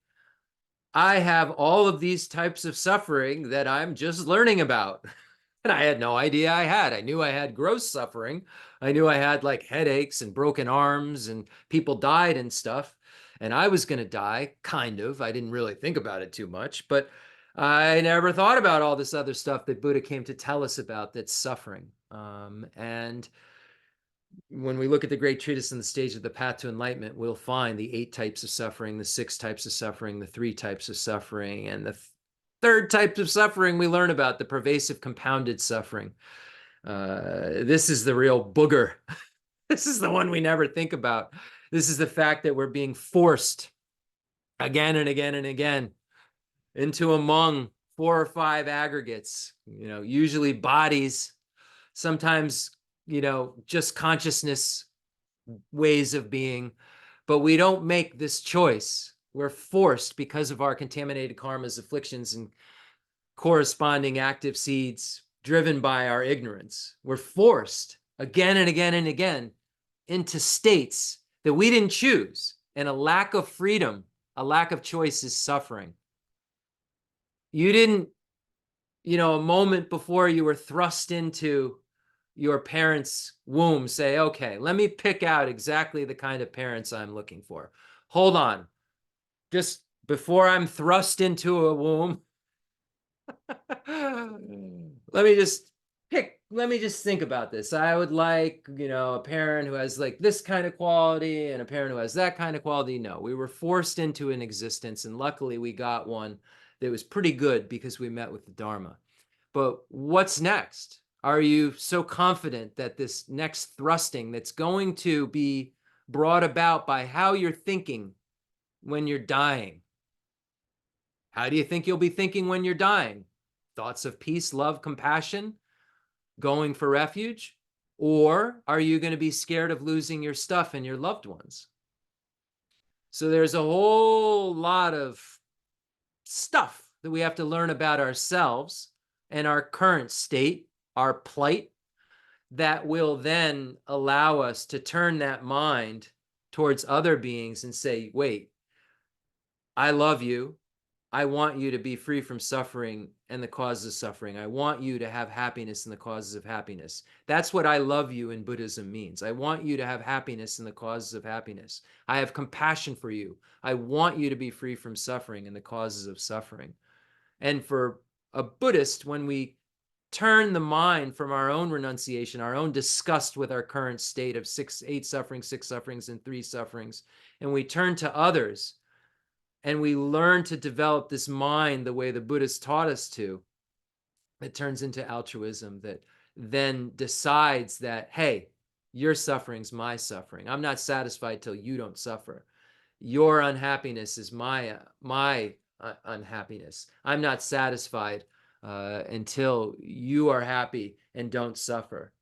I have all of these types of suffering that I'm just learning about. And I had no idea I had. I knew I had gross suffering. I knew I had like headaches and broken arms and people died and stuff. And I was going to die, kind of. I didn't really think about it too much, but I never thought about all this other stuff that Buddha came to tell us about that's suffering. And when we look at the Great Treatise and the stage of the path to enlightenment, we'll find the 8 types of suffering, the 6 types of suffering, the 3 types of suffering, and the third type of suffering we learn about, the pervasive compounded suffering. This is the real booger. This is the one we never think about. This is the fact that we're being forced again and again and again into among 4 or 5 aggregates, usually bodies, sometimes, just consciousness ways of being, but we don't make this choice. We're forced because of our contaminated karmas, afflictions, and corresponding active seeds driven by our ignorance. We're forced again and again and again into states that we didn't choose. And a lack of freedom, a lack of choice is suffering. You didn't, a moment before you were thrust into your parents' womb, say, okay, let me pick out exactly the kind of parents I'm looking for. Hold on. Just before I'm thrust into a womb, let me just think about this. I would like, a parent who has like this kind of quality and a parent who has that kind of quality. No, we were forced into an existence, and luckily we got one that was pretty good because we met with the Dharma. But what's next? Are you so confident that this next thrusting that's going to be brought about by how you're thinking when you're dying? How do you think you'll be thinking when you're dying? Thoughts of peace, love, compassion, going for refuge? Or are you going to be scared of losing your stuff and your loved ones? So there's a whole lot of stuff that we have to learn about ourselves and our current state, our plight, that will then allow us to turn that mind towards other beings and say, wait, I love you. I want you to be free from suffering and the causes of suffering. I want you to have happiness and the causes of happiness. That's what I love you in Buddhism means. I want you to have happiness and the causes of happiness. I have compassion for you. I want you to be free from suffering and the causes of suffering. And for a Buddhist, when we turn the mind from our own renunciation, our own disgust with our current state of 8 sufferings, 6 sufferings, and 3 sufferings, and we turn to others, and we learn to develop this mind the way the Buddhists taught us to, it turns into altruism that then decides that, hey, your suffering's my suffering. I'm not satisfied till you don't suffer. Your unhappiness is my unhappiness. I'm not satisfied until you are happy and don't suffer.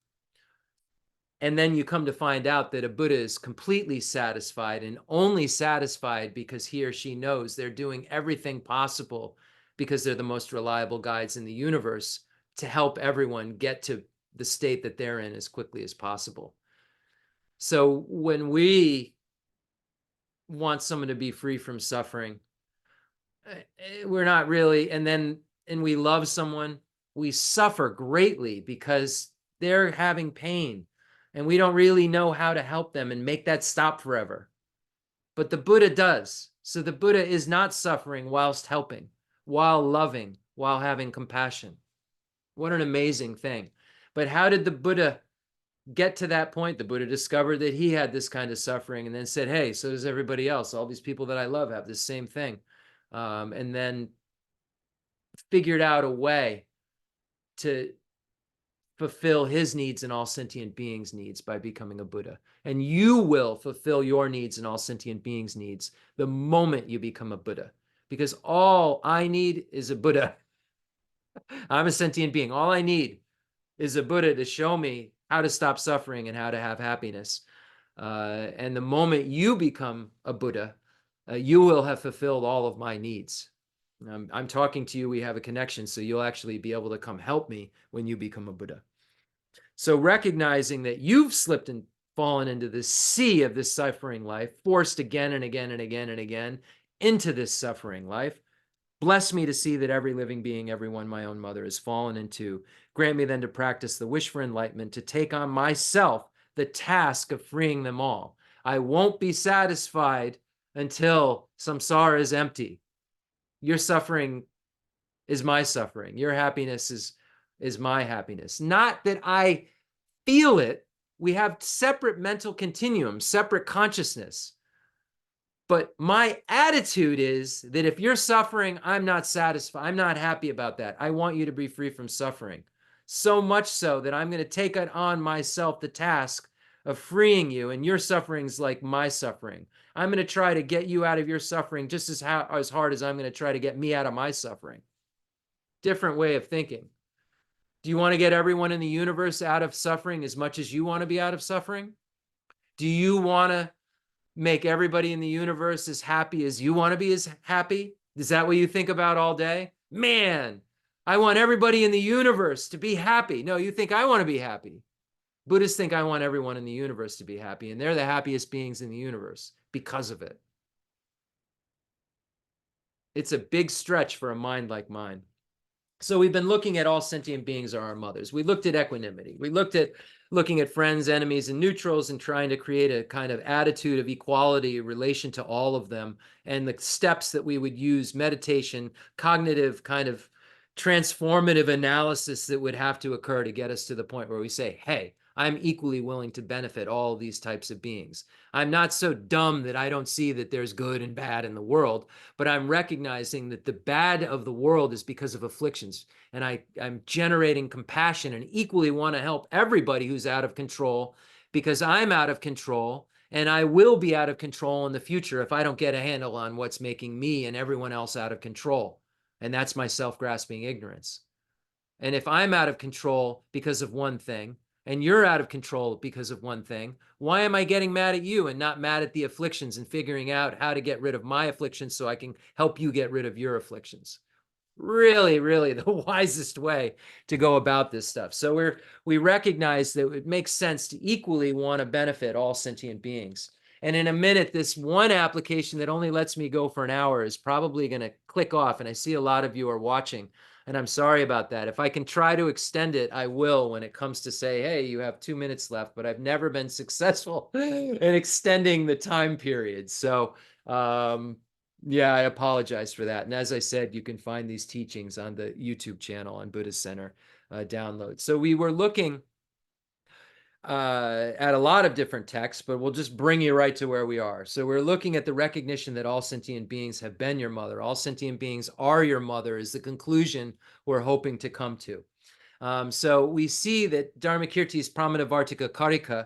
And then you come to find out that a Buddha is completely satisfied, and only satisfied because he or she knows they're doing everything possible, because they're the most reliable guides in the universe, to help everyone get to the state that they're in as quickly as possible. So when we want someone to be free from suffering, we're not really, and we love someone, we suffer greatly because they're having pain and we don't really know how to help them and make that stop forever. But the Buddha does. So the Buddha is not suffering whilst helping, while loving, while having compassion. What an amazing thing. But how did the Buddha get to that point? The Buddha discovered that he had this kind of suffering and then said, hey, so does everybody else. All these people that I love have this same thing. And then figured out a way to fulfill his needs and all sentient beings' needs by becoming a Buddha. And you will fulfill your needs and all sentient beings' needs the moment you become a Buddha. Because all I need is a Buddha. I'm a sentient being. All I need is a Buddha to show me how to stop suffering and how to have happiness. And the moment you become a Buddha, you will have fulfilled all of my needs. I'm talking to you, we have a connection, so you'll actually be able to come help me when you become a Buddha. So recognizing that you've slipped and fallen into the sea of this suffering life, forced again and again and again and again into this suffering life, bless me to see that every living being, everyone my own mother, has fallen into. Grant me then to practice the wish for enlightenment, to take on myself the task of freeing them all. I won't be satisfied until samsara is empty. Your suffering is my suffering. Your happiness is my happiness. Not that I feel it we have separate mental continuums, separate consciousness. But my attitude is that if you're suffering, I'm not satisfied. I'm not happy about that. I want you to be free from suffering. So much so that I'm going to take it on myself the task of freeing you, and your suffering's like my suffering. I'm going to try to get you out of your suffering just as hard as I'm going to try to get me out of my suffering. Different way of thinking. Do you want to get everyone in the universe out of suffering as much as you want to be out of suffering? Do you want to make everybody in the universe as happy as you want to be as happy? Is that what you think about all day? Man, I want everybody in the universe to be happy. No, you think I want to be happy. Buddhists think I want everyone in the universe to be happy, and they're the happiest beings in the universe because of it. It's a big stretch for a mind like mine. So we've been looking at all sentient beings are our mothers. We looked at equanimity. We looked at looking at friends, enemies, and neutrals and trying to create a kind of attitude of equality in relation to all of them, and the steps that we would use, meditation, cognitive kind of transformative analysis that would have to occur to get us to the point where we say, hey, I'm equally willing to benefit all of these types of beings. I'm not so dumb that I don't see that there's good and bad in the world, but I'm recognizing that the bad of the world is because of afflictions. And I'm generating compassion and equally want to help everybody who's out of control, because I'm out of control and I will be out of control in the future if I don't get a handle on what's making me and everyone else out of control. And that's my self-grasping ignorance. And if I'm out of control because of one thing, and you're out of control because of one thing, why am I getting mad at you and not mad at the afflictions and figuring out how to get rid of my afflictions so I can help you get rid of your afflictions? Really, really the wisest way to go about this stuff. So we recognize that it makes sense to equally want to benefit all sentient beings. And in a minute, this one application that only lets me go for an hour is probably going to click off. And I see a lot of you are watching, and I'm sorry about that. If I can try to extend it, I will when it comes to say, hey, you have 2 minutes left, but I've never been successful in extending the time period. So, yeah, I apologize for that. And as I said, you can find these teachings on the YouTube channel on Buddhist Center download. So we were looking at a lot of different texts, but we'll just bring you right to where we are. So we're looking at the recognition that all sentient beings have been your mother. All sentient beings are your mother is the conclusion we're hoping to come to. So we see that Dharmakirti's Pramanavartika Karika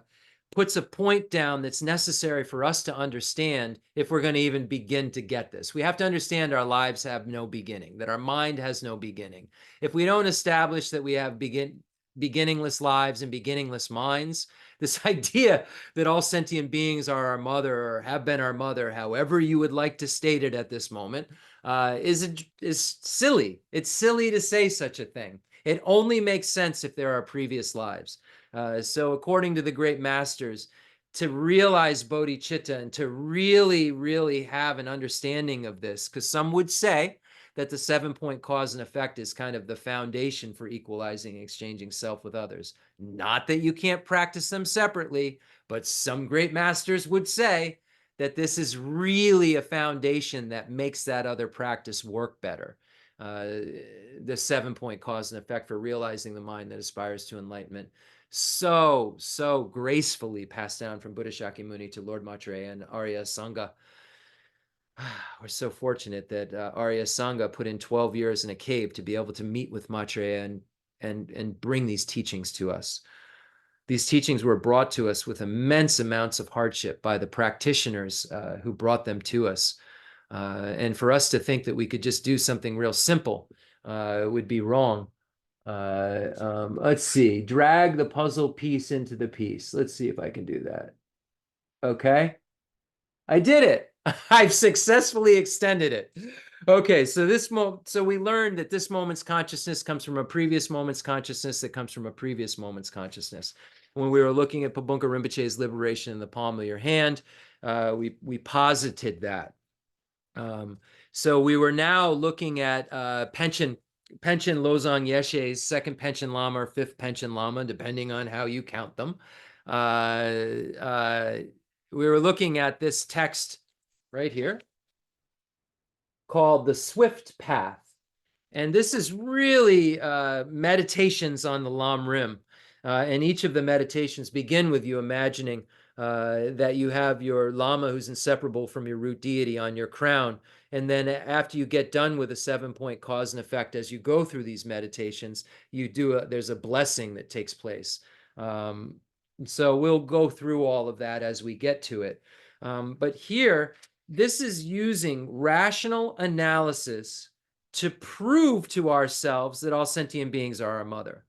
puts a point down that's necessary for us to understand if we're going to even begin to get this. We have to understand our lives have no beginning, that our mind has no beginning. If we don't establish that we have beginningless lives and beginningless minds, this idea that all sentient beings are our mother or have been our mother, however you would like to state it at this moment, is silly. It's silly to say such a thing. It only makes sense if there are previous lives. So according to the great masters, to realize bodhicitta and to really, really have an understanding of this, because some would say that the 7-point cause and effect is kind of the foundation for equalizing and exchanging self with others. Not that you can't practice them separately, but some great masters would say that this is really a foundation that makes that other practice work better. The 7-point cause and effect for realizing the mind that aspires to enlightenment. So gracefully passed down from Buddha Shakyamuni to Lord Maitreya and Arya Asanga. We're so fortunate that Arya Asanga put in 12 years in a cave to be able to meet with Maitreya and bring these teachings to us. These teachings were brought to us with immense amounts of hardship by the practitioners who brought them to us. And for us to think that we could just do something real simple would be wrong. Let's see, drag the puzzle piece into the piece. Let's see if I can do that. Okay, I did it. I've successfully extended it. Okay, so so we learned that this moment's consciousness comes from a previous moment's consciousness that comes from a previous moment's consciousness. When we were looking at Pabunka Rinpoche's liberation in the palm of your hand, we posited that. So we were now looking at Panchen Losang Yeshe's second Panchen Lama or fifth Panchen Lama, depending on how you count them. We were looking at this text right here called The Swift Path. And this is really meditations on the Lam Rim. And each of the meditations begin with you imagining that you have your Lama who's inseparable from your root deity on your crown. And then after you get done with a 7-point cause and effect, as you go through these meditations, there's a blessing that takes place. So we'll go through all of that as we get to it. But here, this is using rational analysis to prove to ourselves that all sentient beings are our mother.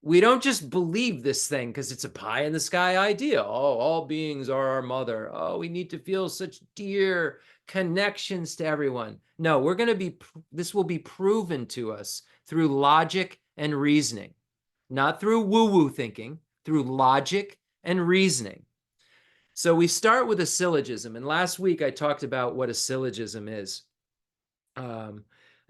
We don't just believe this thing because it's a pie in the sky idea. Oh, all beings are our mother. Oh, we need to feel such dear connections to everyone. No, this will be proven to us through logic and reasoning, not through woo-woo thinking, through logic and reasoning. So we start with a syllogism. And last week I talked about what a syllogism is.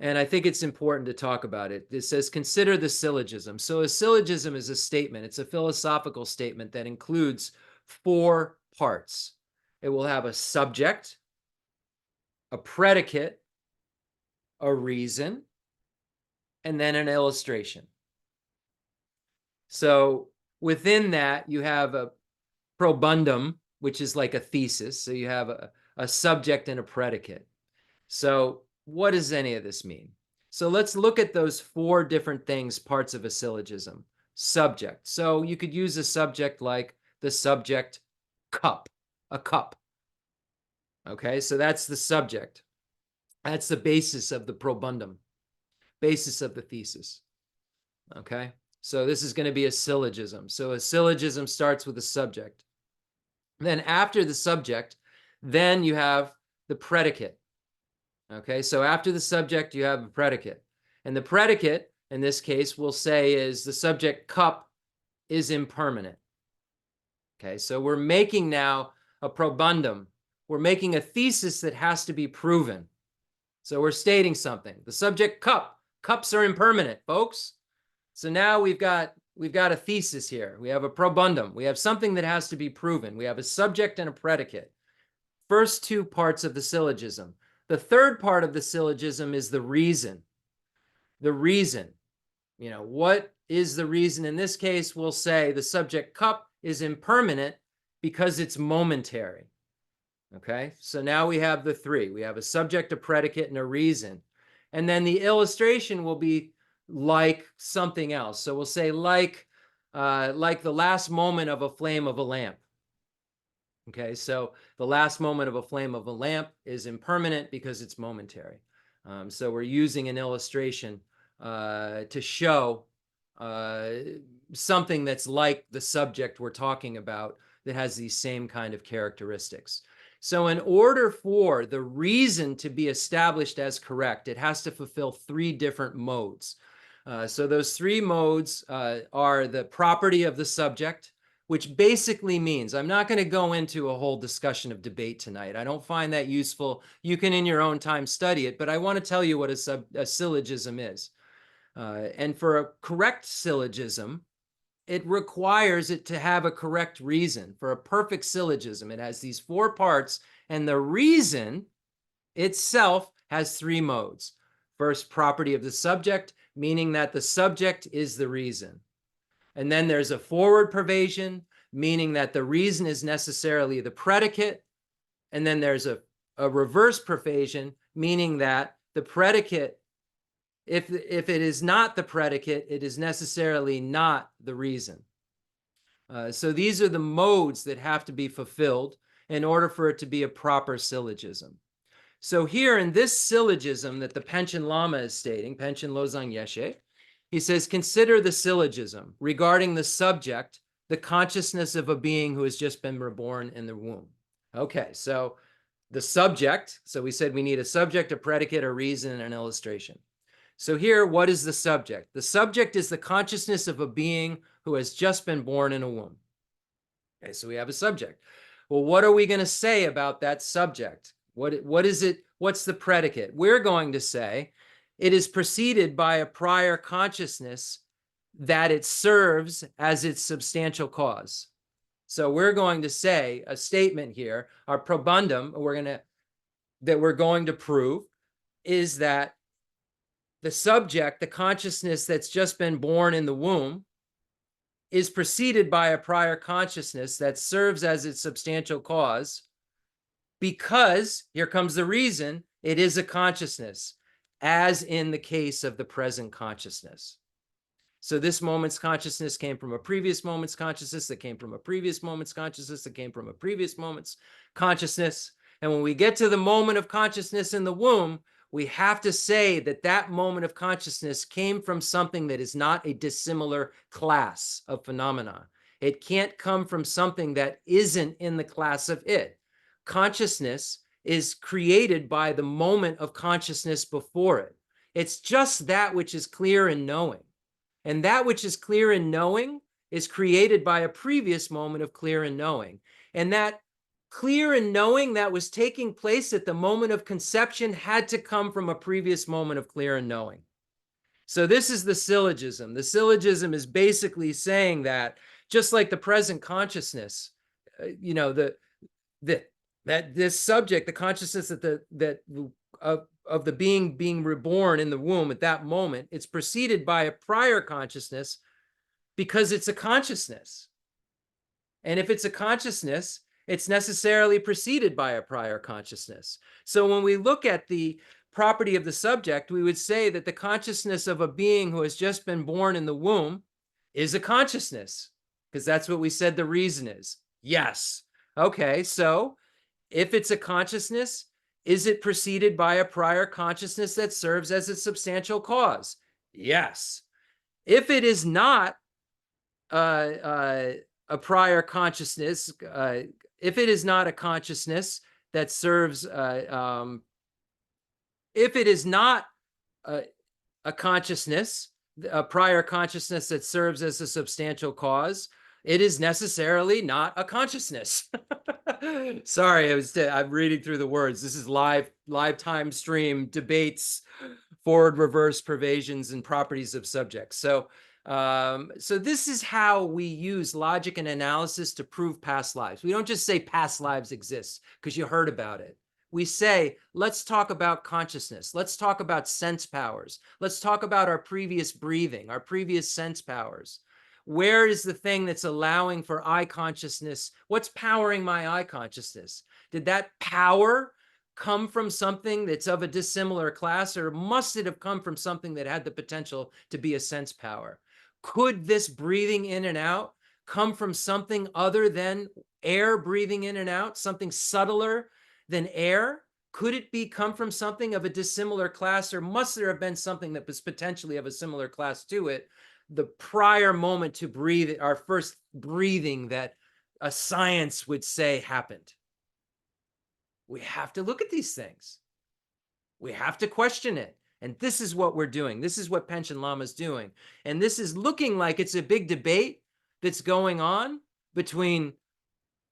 And I think it's important to talk about it. It says, consider the syllogism. So a syllogism is a statement. It's a philosophical statement that includes 4 parts. It will have a subject, a predicate, a reason, and then an illustration. So within that, you have a probundum, which is like a thesis. So you have a subject and a predicate. So what does any of this mean? So let's look at those 4 different things, parts of a syllogism. Subject. So you could use a subject like the subject cup, a cup. Okay, so that's the subject. That's the basis of the probundum, basis of the thesis. Okay, so this is going to be a syllogism. So a syllogism starts with a subject. Then after the subject, then you have the predicate. Okay, so after the subject, you have a predicate. And the predicate, in this case, we'll say is the subject cup is impermanent. Okay, so we're making now a probundum. We're making a thesis that has to be proven. So we're stating something. The subject cups are impermanent, folks. So now we've got a thesis here. We have a probundum. We have something that has to be proven. We have a subject and a predicate. First 2 parts of the syllogism. The third part of the syllogism is the reason. The reason. What is the reason? In this case, we'll say the subject cup is impermanent because it's momentary. Okay, so now we have the 3. We have a subject, a predicate, and a reason. And then the illustration will be like something else. So we'll say like the last moment of a flame of a lamp. Okay, so the last moment of a flame of a lamp is impermanent because it's momentary. So we're using an illustration to show something that's like the subject we're talking about that has these same kind of characteristics. So in order for the reason to be established as correct, it has to fulfill 3 different modes. So those 3 modes are the property of the subject, which basically means, I'm not going to go into a whole discussion of debate tonight. I don't find that useful. You can in your own time study it, but I want to tell you what a syllogism is. And for a correct syllogism, it requires it to have a correct reason. For a perfect syllogism, it has these 4 parts, and the reason itself has 3 modes. First, property of the subject, meaning that the subject is the reason. And then there's a forward pervasion, meaning that the reason is necessarily the predicate. And then there's a reverse pervasion, meaning that the predicate, if it is not the predicate, it is necessarily not the reason. So these are the modes that have to be fulfilled in order for it to be a proper syllogism. So here in this syllogism that the Panchen Lama is stating, Panchen Lozang Yeshe, he says, consider the syllogism regarding the subject, the consciousness of a being who has just been reborn in the womb. Okay, so the subject, so we said we need a subject, a predicate, a reason, and an illustration. So here, what is the subject? The subject is the consciousness of a being who has just been born in a womb. Okay, so we have a subject. Well, what are we going to say about that subject? What is it? What's the predicate? We're going to say it is preceded by a prior consciousness that it serves as its substantial cause. So we're going to say a statement here, our probundum, that we're going to prove is that the subject, the consciousness that's just been born in the womb, is preceded by a prior consciousness that serves as its substantial cause, because, here comes the reason, it is a consciousness, as in the case of the present consciousness. So this moment's consciousness came from a previous moment's consciousness that came from a previous moment's consciousness that came from a previous moment's consciousness. And when we get to the moment of consciousness in the womb, we have to say that that moment of consciousness came from something that is not a dissimilar class of phenomena. It can't come from something that isn't in the class of it. Consciousness is created by the moment of consciousness before it. It's just that which is clear in knowing. And that which is clear in knowing is created by a previous moment of clear in knowing. And that clear in knowing that was taking place at the moment of conception had to come from a previous moment of clear in knowing. So this is the syllogism. The syllogism is basically saying that just like the present consciousness, that this subject, the consciousness of the being reborn in the womb at that moment, it's preceded by a prior consciousness because it's a consciousness. And if it's a consciousness, it's necessarily preceded by a prior consciousness. So when we look at the property of the subject, we would say that the consciousness of a being who has just been born in the womb is a consciousness, because that's what we said the reason is. Yes. Okay, so if it's a consciousness, is it preceded by a prior consciousness that serves as its substantial cause? Yes. If it is not a prior consciousness, if it is not a consciousness that serves, if it is not a consciousness, a prior consciousness that serves as a substantial cause, it is necessarily not a consciousness. Sorry, I'm reading through the words. This is live time stream debates, forward, reverse, pervasions, and properties of subjects. So this is how we use logic and analysis to prove past lives. We don't just say past lives exist because you heard about it. We say, let's talk about consciousness. Let's talk about sense powers. Let's talk about our previous breathing, our previous sense powers. Where is the thing that's allowing for eye consciousness? What's powering my eye consciousness? Did that power come from something that's of a dissimilar class, or must it have come from something that had the potential to be a sense power? Could this breathing in and out come from something other than air breathing in and out, something subtler than air? Could it come from something of a dissimilar class, or must there have been something that was potentially of a similar class to it, the prior moment to breathe, our first breathing that a science would say happened? We have to look at these things. We have to question it. And this is what we're doing. This is what Panchen Lama is doing. And this is looking like it's a big debate that's going on between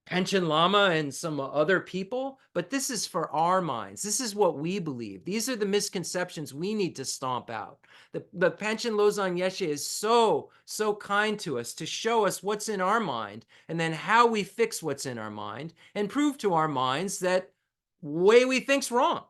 Panchen Lama and some other people, but this is for our minds. This is what we believe. These are the misconceptions we need to stomp out. The Panchen Losang Yeshe is so kind to us to show us what's in our mind and then how we fix what's in our mind and prove to our minds that way we think's wrong.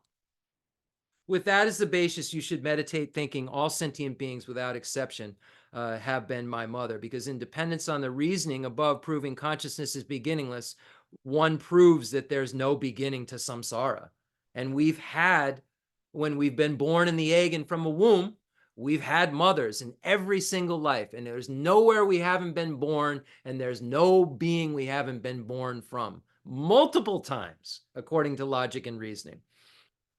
With that as the basis, you should meditate thinking all sentient beings without exception have been my mother, because in dependence on the reasoning above proving consciousness is beginningless, one proves that there's no beginning to samsara. And when we've been born in the egg and from a womb, we've had mothers in every single life, and there's nowhere we haven't been born, and there's no being we haven't been born from, multiple times, according to logic and reasoning.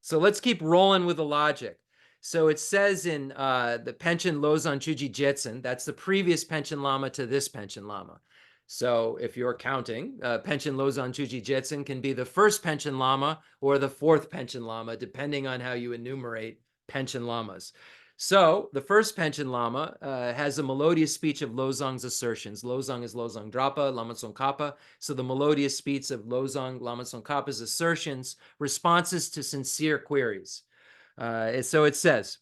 So let's keep rolling with the logic. So it says in the Panchen Losang Chuji Jetsen, that's the previous Panchen Lama to this Panchen Lama. So if you're counting, Panchen Losang Chuji Jetsen can be the first Panchen Lama or the fourth Panchen Lama, depending on how you enumerate Panchen Lamas. So the first Panchen Lama has a melodious speech of Losang's assertions. Losang is Losang Drapa, Lama Tsongkhapa. So the melodious speech of Losang, Lama Tsongkhapa's assertions, responses to sincere queries. So it says,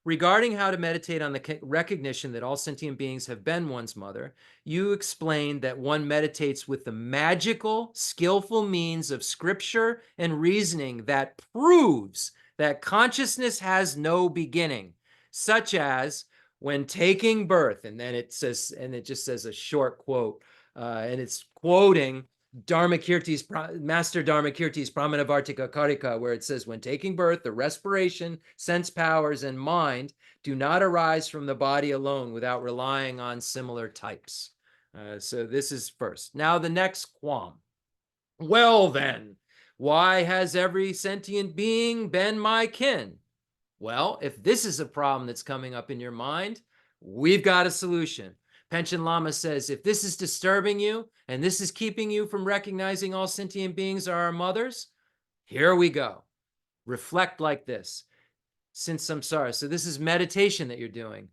regarding how to meditate on the recognition that all sentient beings have been one's mother, you explained that one meditates with the magical, skillful means of scripture and reasoning that proves that consciousness has no beginning, such as when taking birth, and then it says, and it just says a short quote, and it's quoting Dharmakirti's, Master Dharmakirti's Pramanavartika Karika, where it says, when taking birth, the respiration, sense powers, and mind do not arise from the body alone without relying on similar types. So this is first. Now the next quam. Well then, why has every sentient being been my kin? Well, if this is a problem that's coming up in your mind, we've got a solution. Panchen Lama says, if this is disturbing you and this is keeping you from recognizing all sentient beings are our mothers, here we go. Reflect like this. Since samsara. So this is meditation that you're doing.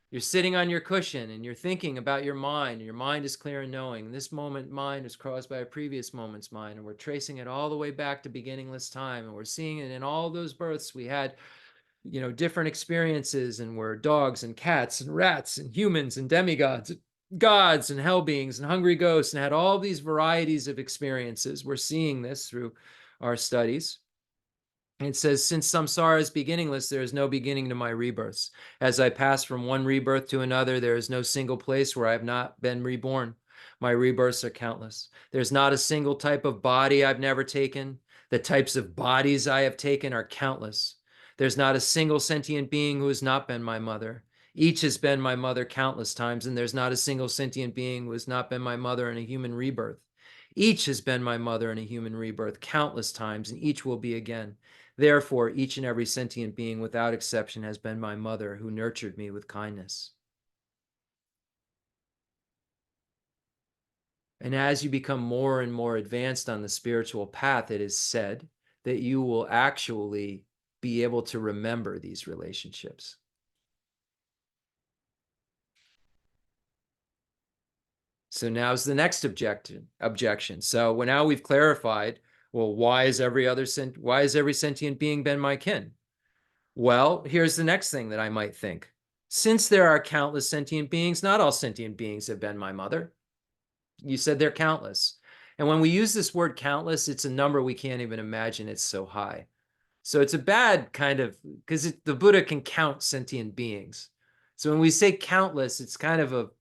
You're sitting on your cushion and you're thinking about your mind. And your mind is clear and knowing. And this moment mind is caused by a previous moment's mind. And we're tracing it all the way back to beginningless time. And we're seeing it in all those births we had, different experiences, and we're dogs and cats and rats and humans and demigods, gods and hell beings and hungry ghosts, and had all these varieties of experiences. We're seeing this through our studies. And it says, since samsara is beginningless, there is no beginning to my rebirths. As I pass from one rebirth to another, there is no single place where I have not been reborn. My rebirths are countless. There's not a single type of body I've never taken. The types of bodies I have taken are countless. There's not a single sentient being who has not been my mother. Each has been my mother countless times, and there's not a single sentient being who has not been my mother in a human rebirth. Each has been my mother in a human rebirth countless times, and each will be again. Therefore, each and every sentient being without exception has been my mother who nurtured me with kindness. And as you become more and more advanced on the spiritual path, it is said that you will actually be able to remember these relationships. So now's the next objection. So now we've clarified, well, why is every sentient being been my kin? Well, here's the next thing that I might think. Since there are countless sentient beings, not all sentient beings have been my mother. You said they're countless. And when we use this word countless, it's a number we can't even imagine. It's so high. So it's a bad kind of, because the Buddha can count sentient beings. So when we say countless, it's kind of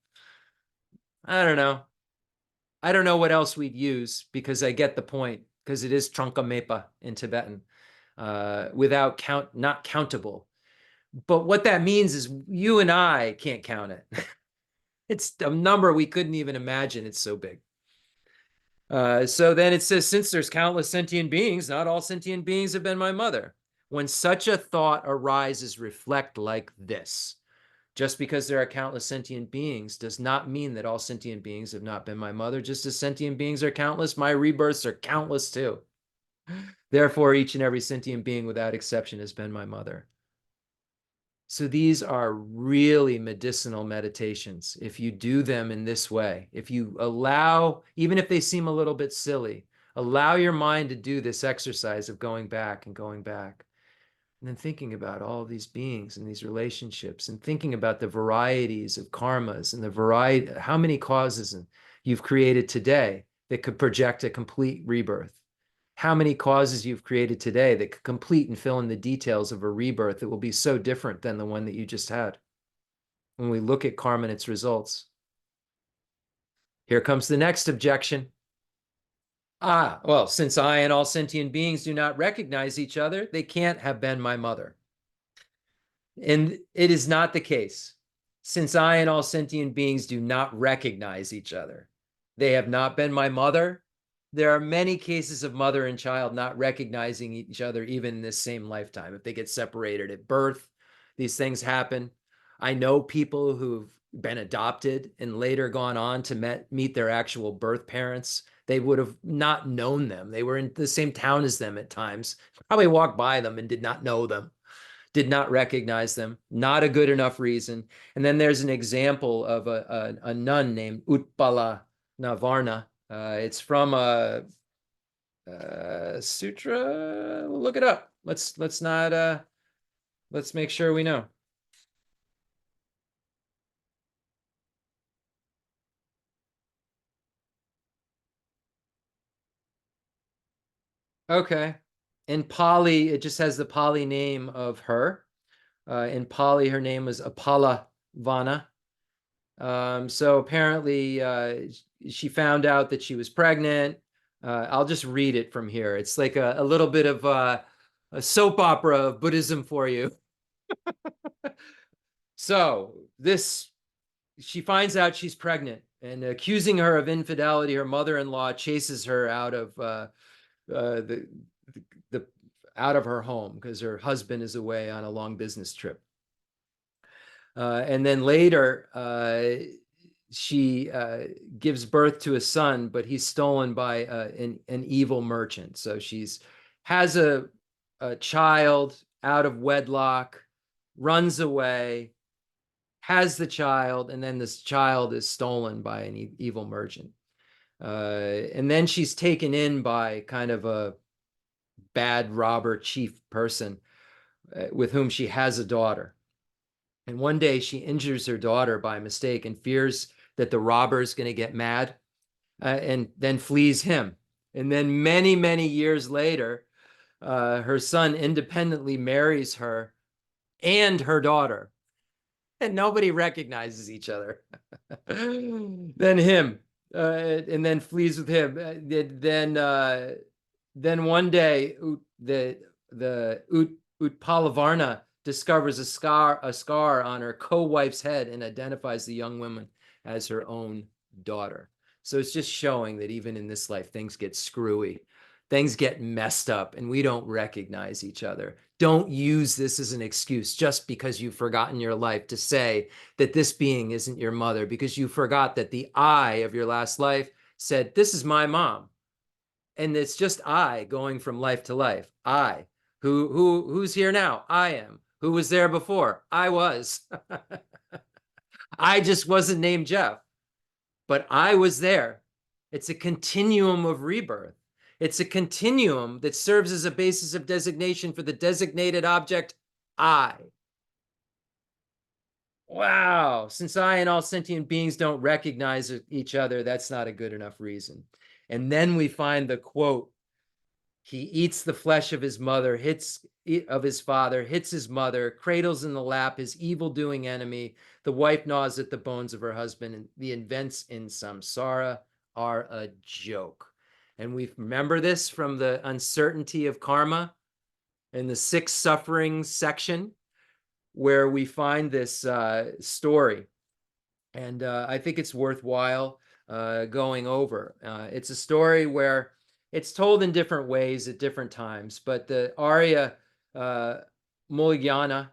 I don't know. I don't know what else we'd use, because I get the point, because it is Tsongkhapa in Tibetan, without count, not countable. But what that means is you and I can't count it. It's a number we couldn't even imagine. It's so big. So then it says, since there's countless sentient beings, not all sentient beings have been my mother. When such a thought arises, reflect like this. Just because there are countless sentient beings does not mean that all sentient beings have not been my mother. Just as sentient beings are countless, my rebirths are countless too. Therefore, each and every sentient being without exception has been my mother. So these are really medicinal meditations. If you do them in this way, if you allow, even if they seem a little bit silly, allow your mind to do this exercise of going back and going back. And then thinking about all of these beings and these relationships, and thinking about the varieties of karmas and the variety, how many causes you've created today that could project a complete rebirth. How many causes you've created today that could complete and fill in the details of a rebirth that will be so different than the one that you just had. When we look at karma and its results. Here comes the next objection. Well, since I and all sentient beings do not recognize each other, they can't have been my mother. And it is not the case. Since I and all sentient beings do not recognize each other, they have not been my mother. There are many cases of mother and child not recognizing each other even in this same lifetime. If they get separated at birth, these things happen. I know people who've been adopted and later gone on to meet their actual birth parents. They would have not known them. They were in the same town as them at times, probably walked by them and did not know them, did not recognize them. Not a good enough reason. And then there's an example of a nun named Utpala Navarna. It's from a sutra. We'll look it up. Let's make sure we know. Okay. In Pali, it just has the Pali name of her. In Pali, her name was Apala Vana. So apparently she found out that she was pregnant. I'll just read it from here. It's like a little bit of a soap opera of Buddhism for you. So she finds out she's pregnant, and accusing her of infidelity, her mother-in-law chases her out of the out of her home because her husband is away on a long business trip. And then later, she gives birth to a son, but he's stolen by an evil merchant. So she's has a child out of wedlock, runs away, has the child, and then this child is stolen by an evil merchant. And then she's taken in by kind of a bad robber chief person with whom she has a daughter. And one day she injures her daughter by mistake and fears that the robber is going to get mad and then flees him. And then many, many years later, her son independently marries her and her daughter. And nobody recognizes each other. Then him, and then flees with him. Then one day, the Utpalavarna discovers a scar on her co-wife's head and identifies the young woman as her own daughter. So it's just showing that even in this life, things get screwy, things get messed up, and we don't recognize each other. Don't use this as an excuse just because you've forgotten your life to say that this being isn't your mother, because you forgot that the I of your last life said, this is my mom. And it's just I going from life to life. I. Who's here now? I am. Who was there before? I was. I just wasn't named Jeff, but I was there. It's a continuum of rebirth. It's a continuum that serves as a basis of designation for the designated object, I. Wow. Since I and all sentient beings don't recognize each other, that's not a good enough reason. And then we find the quote, he eats the flesh of his mother, of his father, hits his mother, cradles in the lap his evil-doing enemy. The wife gnaws at the bones of her husband, and the events in samsara are a joke. And we remember this from the uncertainty of karma in the 6 sufferings section, where we find this story. And I think it's worthwhile going over. It's a story where it's told in different ways at different times, but the Arya Muligyana,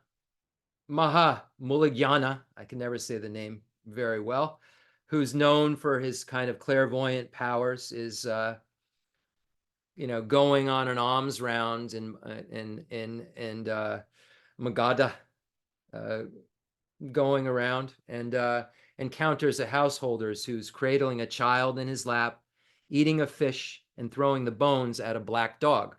Muligyana, I can never say the name very well, who's known for his kind of clairvoyant powers, is going on an alms round in Magadha, going around and encounters a householder who's cradling a child in his lap, eating a fish, and throwing the bones at a black dog.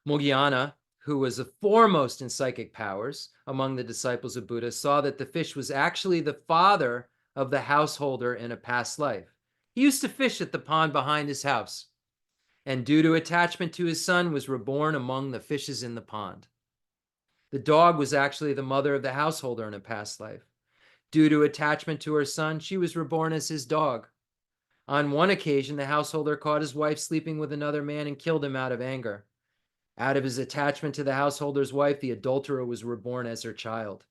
Mugyana, who was the foremost in psychic powers among the disciples of Buddha, saw that the fish was actually the father of the householder in a past life. He used to fish at the pond behind his house, and due to attachment to his son, was reborn among the fishes in the pond. The dog was actually the mother of the householder in a past life. Due to attachment to her son, she was reborn as his dog. On one occasion, the householder caught his wife sleeping with another man and killed him out of anger. Out of his attachment to the householder's wife, the adulterer was reborn as her child.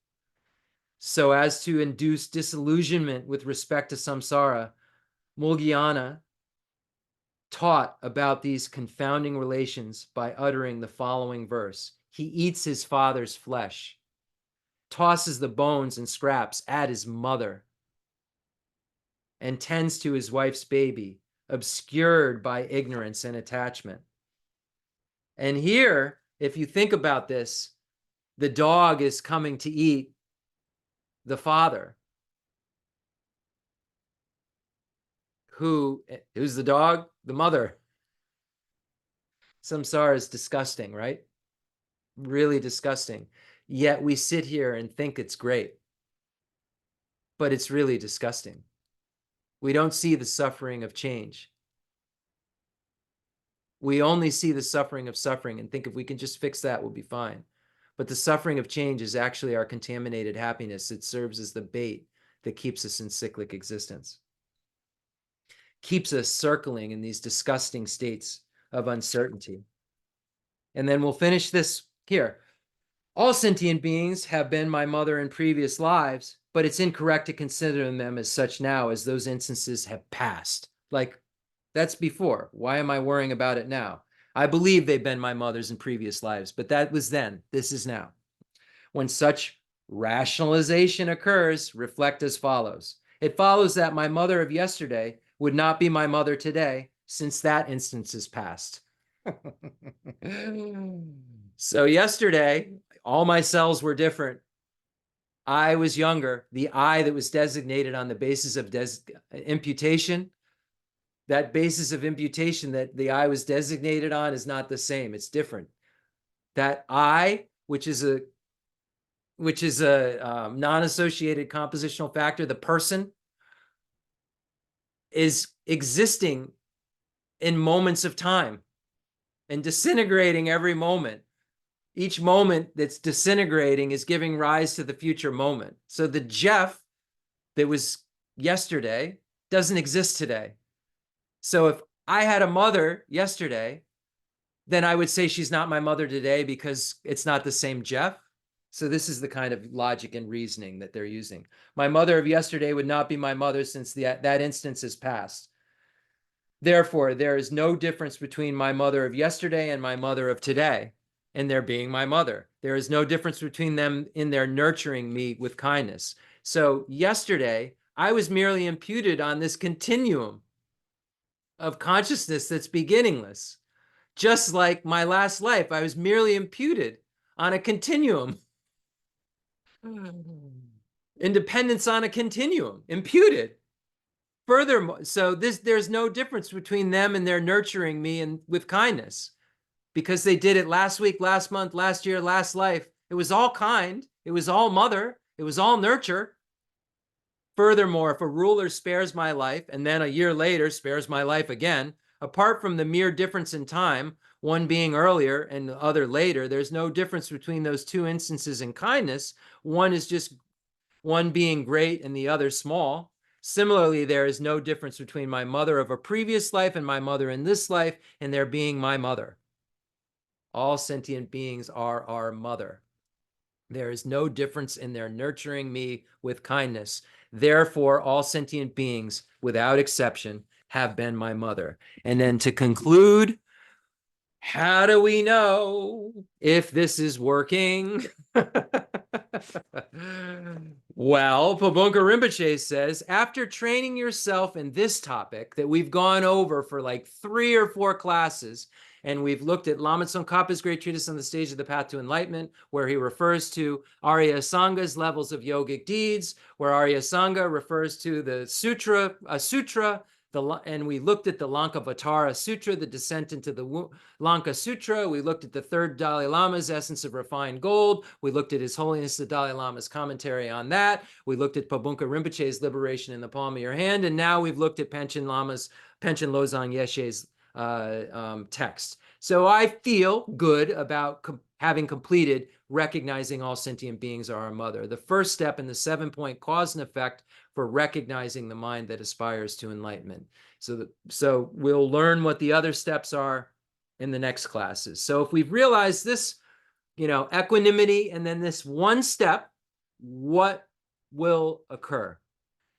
So as to induce disillusionment with respect to samsara, Muligyana taught about these confounding relations by uttering the following verse. He eats his father's flesh, tosses the bones and scraps at his mother, and tends to his wife's baby, obscured by ignorance and attachment. And here, if you think about this, the dog is coming to eat the father. Who's the dog? The mother. Samsara is disgusting, right? Really disgusting. Yet we sit here and think it's great. But it's really disgusting. We don't see the suffering of change. We only see the suffering of suffering and think if we can just fix that, we'll be fine. But the suffering of change is actually our contaminated happiness. It serves as the bait that keeps us in cyclic existence, keeps us circling in these disgusting states of uncertainty. And then we'll finish this here. All sentient beings have been my mother in previous lives, but it's incorrect to consider them as such now, as those instances have passed. Like, that's before. Why am I worrying about it now? I believe they've been my mothers in previous lives, but that was then. This is now. When such rationalization occurs, reflect as follows. It follows that my mother of yesterday would not be my mother today, since that instance is past. So yesterday, all my cells were different. I was younger. The I that was designated on the basis of imputation, that basis of imputation that the I was designated on is not the same. It's different. That I, which is a non-associated compositional factor, the person, is existing in moments of time and disintegrating every moment. Each moment that's disintegrating is giving rise to the future moment. So the Jeff that was yesterday doesn't exist today. So if I had a mother yesterday, then I would say she's not my mother today because it's not the same Jeff. So this is the kind of logic and reasoning that they're using. My mother of yesterday would not be my mother since that instance is past. Therefore, there is no difference between my mother of yesterday and my mother of today, and their being my mother. There is no difference between them in their nurturing me with kindness. So yesterday, I was merely imputed on this continuum of consciousness that's beginningless. Just like my last life, I was merely imputed on a continuum. Independence on a continuum, imputed. Furthermore, so there's no difference between them and their nurturing me and with kindness, because they did it last week, last month, last year, last life. It was all kind. It was all mother. It was all nurture. Furthermore, if a ruler spares my life and then a year later spares my life again, apart from the mere difference in time, one being earlier and the other later, there's no difference between those two instances in kindness. One is just one being great and the other small. Similarly, there is no difference between my mother of a previous life and my mother in this life, and their being my mother. All sentient beings are our mother. There is no difference in their nurturing me with kindness. Therefore, all sentient beings, without exception, have been my mother. And then to conclude, how do we know if this is working? Well, Pabunka Rinpoche says, after training yourself in this topic that we've gone over for like 3 or 4 classes, and we've looked at Lama Tsongkhapa's Great Treatise on the Stage of the Path to Enlightenment, where he refers to Arya Asanga's levels of yogic deeds, where Arya Asanga refers to the sutra, and we looked at the Lankavatara Sutra, the descent into the Lanka Sutra. We looked at the third Dalai Lama's Essence of Refined Gold. We looked at His Holiness the Dalai Lama's commentary on that. We looked at Pabunka Rinpoche's Liberation in the Palm of Your Hand. And now we've looked at Panchen Losang Yeshe's text. So I feel good about having completed recognizing all sentient beings are our mother. The first step in the 7-point cause and effect for recognizing the mind that aspires to enlightenment. So we'll learn what the other steps are in the next classes. So if we've realized this, equanimity, and then this one step, what will occur?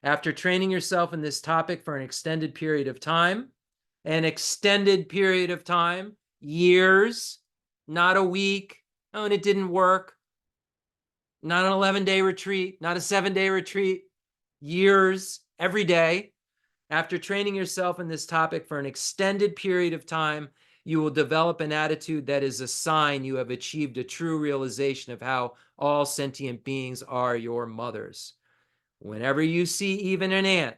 After training yourself in this topic for an extended period of time, years, not a week, oh, and it didn't work, not an 11-day retreat, not a 7-day retreat, years, every day. After training yourself in this topic for an extended period of time, you will develop an attitude that is a sign you have achieved a true realization of how all sentient beings are your mothers. Whenever you see even an ant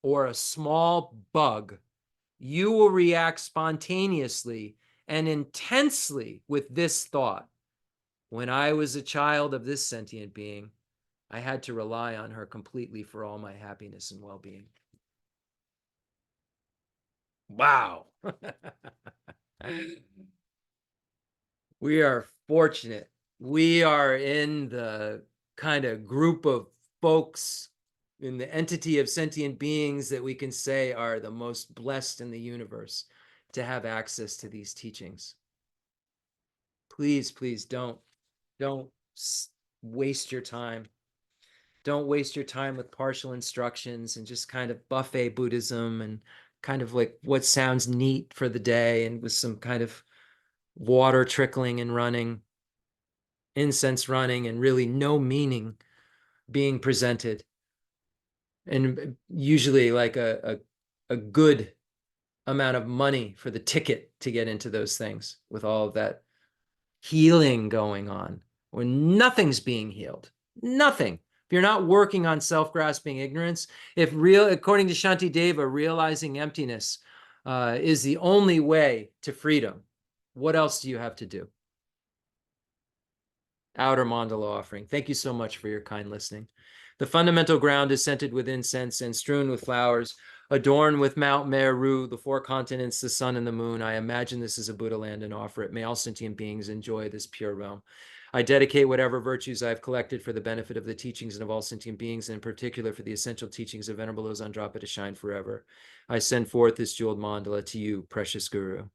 or a small bug, you will react spontaneously and intensely with this thought: when I was a child of this sentient being, I had to rely on her completely for all my happiness and well-being. Wow. We are fortunate We are in the kind of group of folks in the entity of sentient beings that we can say are the most blessed in the universe to have access to these teachings. Please, please don't waste your time. Don't waste your time with partial instructions and just kind of buffet Buddhism and kind of like what sounds neat for the day and with some kind of water trickling and running, incense running, and really no meaning being presented. And usually like a good amount of money for the ticket to get into those things with all of that healing going on when nothing's being healed. Nothing. If you're not working on self-grasping ignorance, if real, according to Shantideva, realizing emptiness is the only way to freedom, what else do you have to do? Outer mandala offering. Thank you so much for your kind listening. The fundamental ground is scented with incense and strewn with flowers, adorned with Mount Meru, the four continents, the sun, and the moon. I imagine this is a Buddha land and offer it. May all sentient beings enjoy this pure realm. I dedicate whatever virtues I have collected for the benefit of the teachings and of all sentient beings, and in particular for the essential teachings of Venerable Losandrapa to shine forever. I send forth this jeweled mandala to you, precious Guru.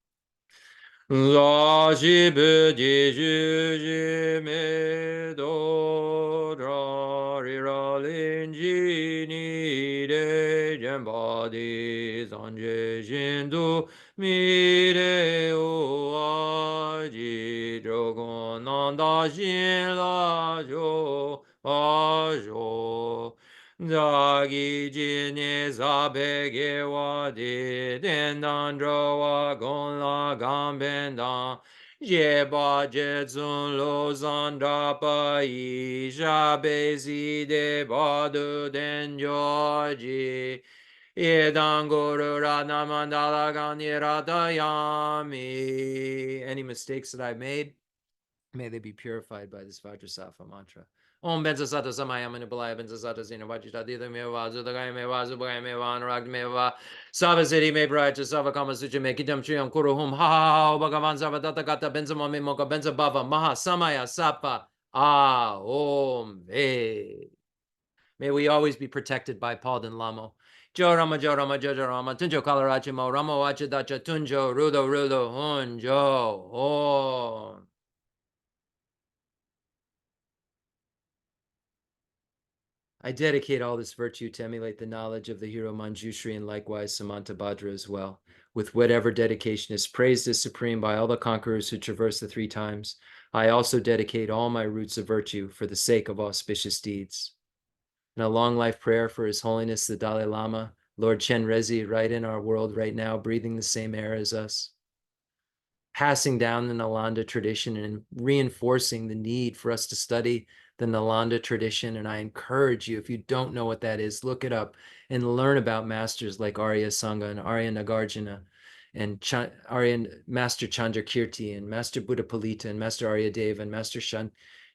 La ji bu di ju ji me do ra ri ra lin ji ni de jen ba di zan je jin du mi de o a ji zhou gong nan da xin la zhou a zhou. Zagi jini zabe ge wa di den dan zhou wa gong la gan ben dan je ba je zun lo zan da pa yi sha be zi de ba du den jo ji ye dan guru ra na mandala gan ye ra da yami. Any mistakes that I made, may they be purified by this Vajrasattva mantra. Om benza sata samaya manipulaya benza sata zina vajita dita meva zudagaya meva zubagaya meva anuragd meva savasiti me praja savakama sucha me kitam triyam kuruhum ha ha ha bhagavan savadata gata benza mami moka benza bhava maha samaya sapa om ve. May we always be protected by Palden Lamo. Jo Rama Jojo Rama Tunjo Kalarachimo Rama Wacha Dacha Tunjo Rudo Hunjo Om. I dedicate all this virtue to emulate the knowledge of the hero Manjushri and likewise Samantabhadra as well, with whatever dedication is praised as supreme by all the conquerors who traverse the three times. I also dedicate all my roots of virtue for the sake of auspicious deeds. And a long life prayer for His Holiness the Dalai Lama, Lord Chenrezig, right in our world right now, breathing the same air as us, passing down the Nalanda tradition and reinforcing the need for us to study the Nalanda tradition. And I encourage you, if you don't know what that is, look it up and learn about masters like Arya Asanga and Arya Nagarjuna and Arya Master Chandrakirti and Master Buddha Palita and Master Arya Deva and Master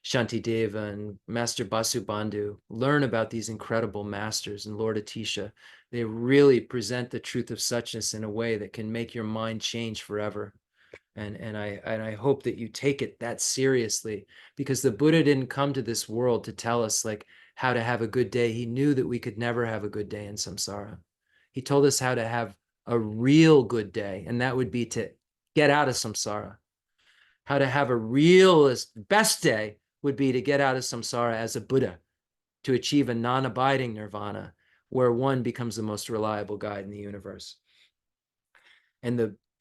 Shantideva and Master Basubandhu. Learn about these incredible masters and Lord Atisha. They really present the truth of suchness in a way that can make your mind change forever. And I hope that you take it that seriously, because the Buddha didn't come to this world to tell us like how to have a good day. He knew that we could never have a good day in samsara. He told us how to have a real good day, and that would be to get out of samsara. How to have a realist best day would be to get out of samsara as a Buddha, to achieve a non-abiding nirvana, where one becomes the most reliable guide in the universe.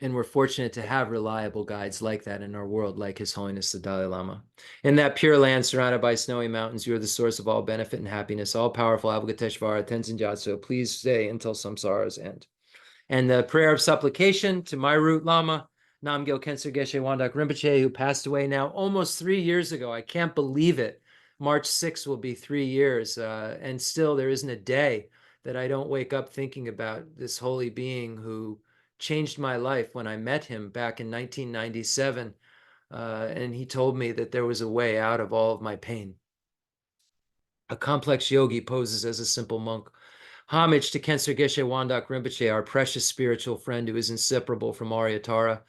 And we're fortunate to have reliable guides like that in our world, like His Holiness the Dalai Lama. In that pure land surrounded by snowy mountains, you are the source of all benefit and happiness, all powerful Avalokiteshvara, Tenzin Gyatso. Please stay until samsara's end. And the prayer of supplication to my root Lama, Namgyal Khentsur Geshe Wandak Rinpoche, who passed away now almost 3 years ago. I can't believe it. March 6th will be 3 years, and still there isn't a day that I don't wake up thinking about this holy being who changed my life when I met him back in 1997. And he told me that there was a way out of all of my pain. A complex yogi poses as a simple monk. Homage to Khenser Geshe Wandak Rinpoche, our precious spiritual friend who is inseparable from Arya Tara.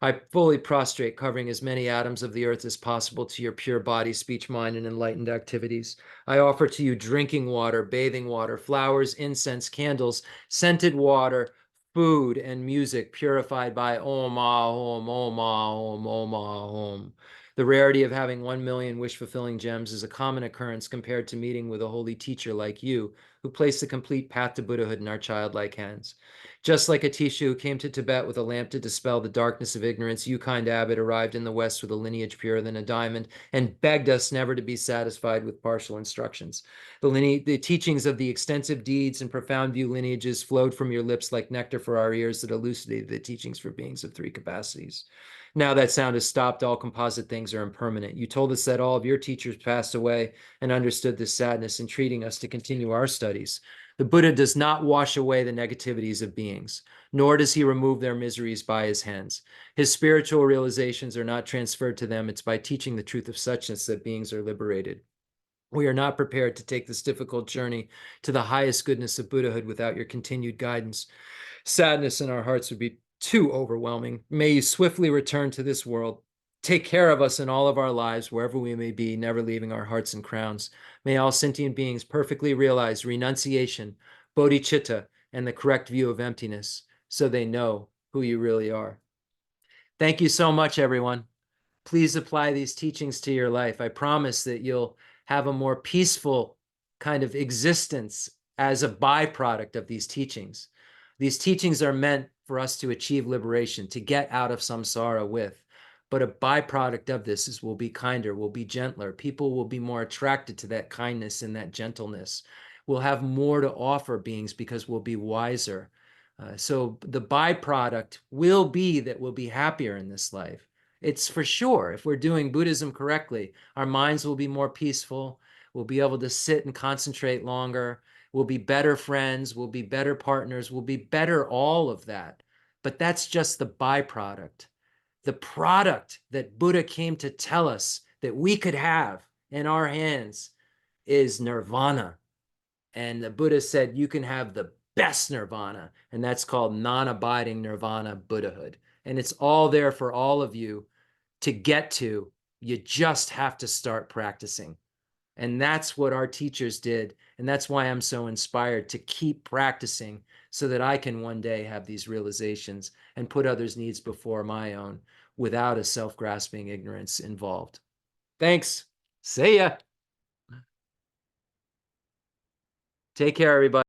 I fully prostrate, covering as many atoms of the earth as possible to your pure body, speech, mind, and enlightened activities. I offer to you drinking water, bathing water, flowers, incense, candles, scented water, food, and music purified by Om Ah Om, Om Ah Om, Om Ah Om. The rarity of having 1 million wish-fulfilling gems is a common occurrence compared to meeting with a holy teacher like you, who placed the complete path to Buddhahood in our childlike hands. Just like Atisha, who came to Tibet with a lamp to dispel the darkness of ignorance, you, kind abbot, arrived in the West with a lineage purer than a diamond and begged us never to be satisfied with partial instructions. The teachings of the extensive deeds and profound view lineages flowed from your lips like nectar for our ears that elucidated the teachings for beings of three capacities. Now that sound has stopped. All composite things are impermanent. You told us that all of your teachers passed away and understood this sadness, entreating us to continue our studies. The Buddha does not wash away the negativities of beings, nor does he remove their miseries by his hands. His spiritual realizations are not transferred to them. It's by teaching the truth of suchness that beings are liberated. We are not prepared to take this difficult journey to the highest goodness of Buddhahood without your continued guidance. Sadness in our hearts would be too overwhelming. May you swiftly return to this world. Take care of us in all of our lives, wherever we may be, never leaving our hearts and crowns. May all sentient beings perfectly realize renunciation, bodhicitta, and the correct view of emptiness, so they know who you really are. Thank you so much, everyone. Please apply these teachings to your life. I promise that you'll have a more peaceful kind of existence as a byproduct of these teachings. These teachings are meant for us to achieve liberation, to get out of samsara with. But a byproduct of this is we'll be kinder, we'll be gentler. People will be more attracted to that kindness and that gentleness. We'll have more to offer beings because we'll be wiser. So the byproduct will be that we'll be happier in this life. It's for sure. If we're doing Buddhism correctly, our minds will be more peaceful. We'll be able to sit and concentrate longer. We'll be better friends. We'll be better partners. We'll be better all of that. But that's just the byproduct. The product that Buddha came to tell us that we could have in our hands is nirvana. And the Buddha said you can have the best nirvana, and that's called non-abiding nirvana, Buddhahood. And it's all there for all of you to get to. You just have to start practicing. And that's what our teachers did. And that's why I'm so inspired to keep practicing so that I can one day have these realizations and put others' needs before my own without a self-grasping ignorance involved. Thanks. See ya. Take care, everybody.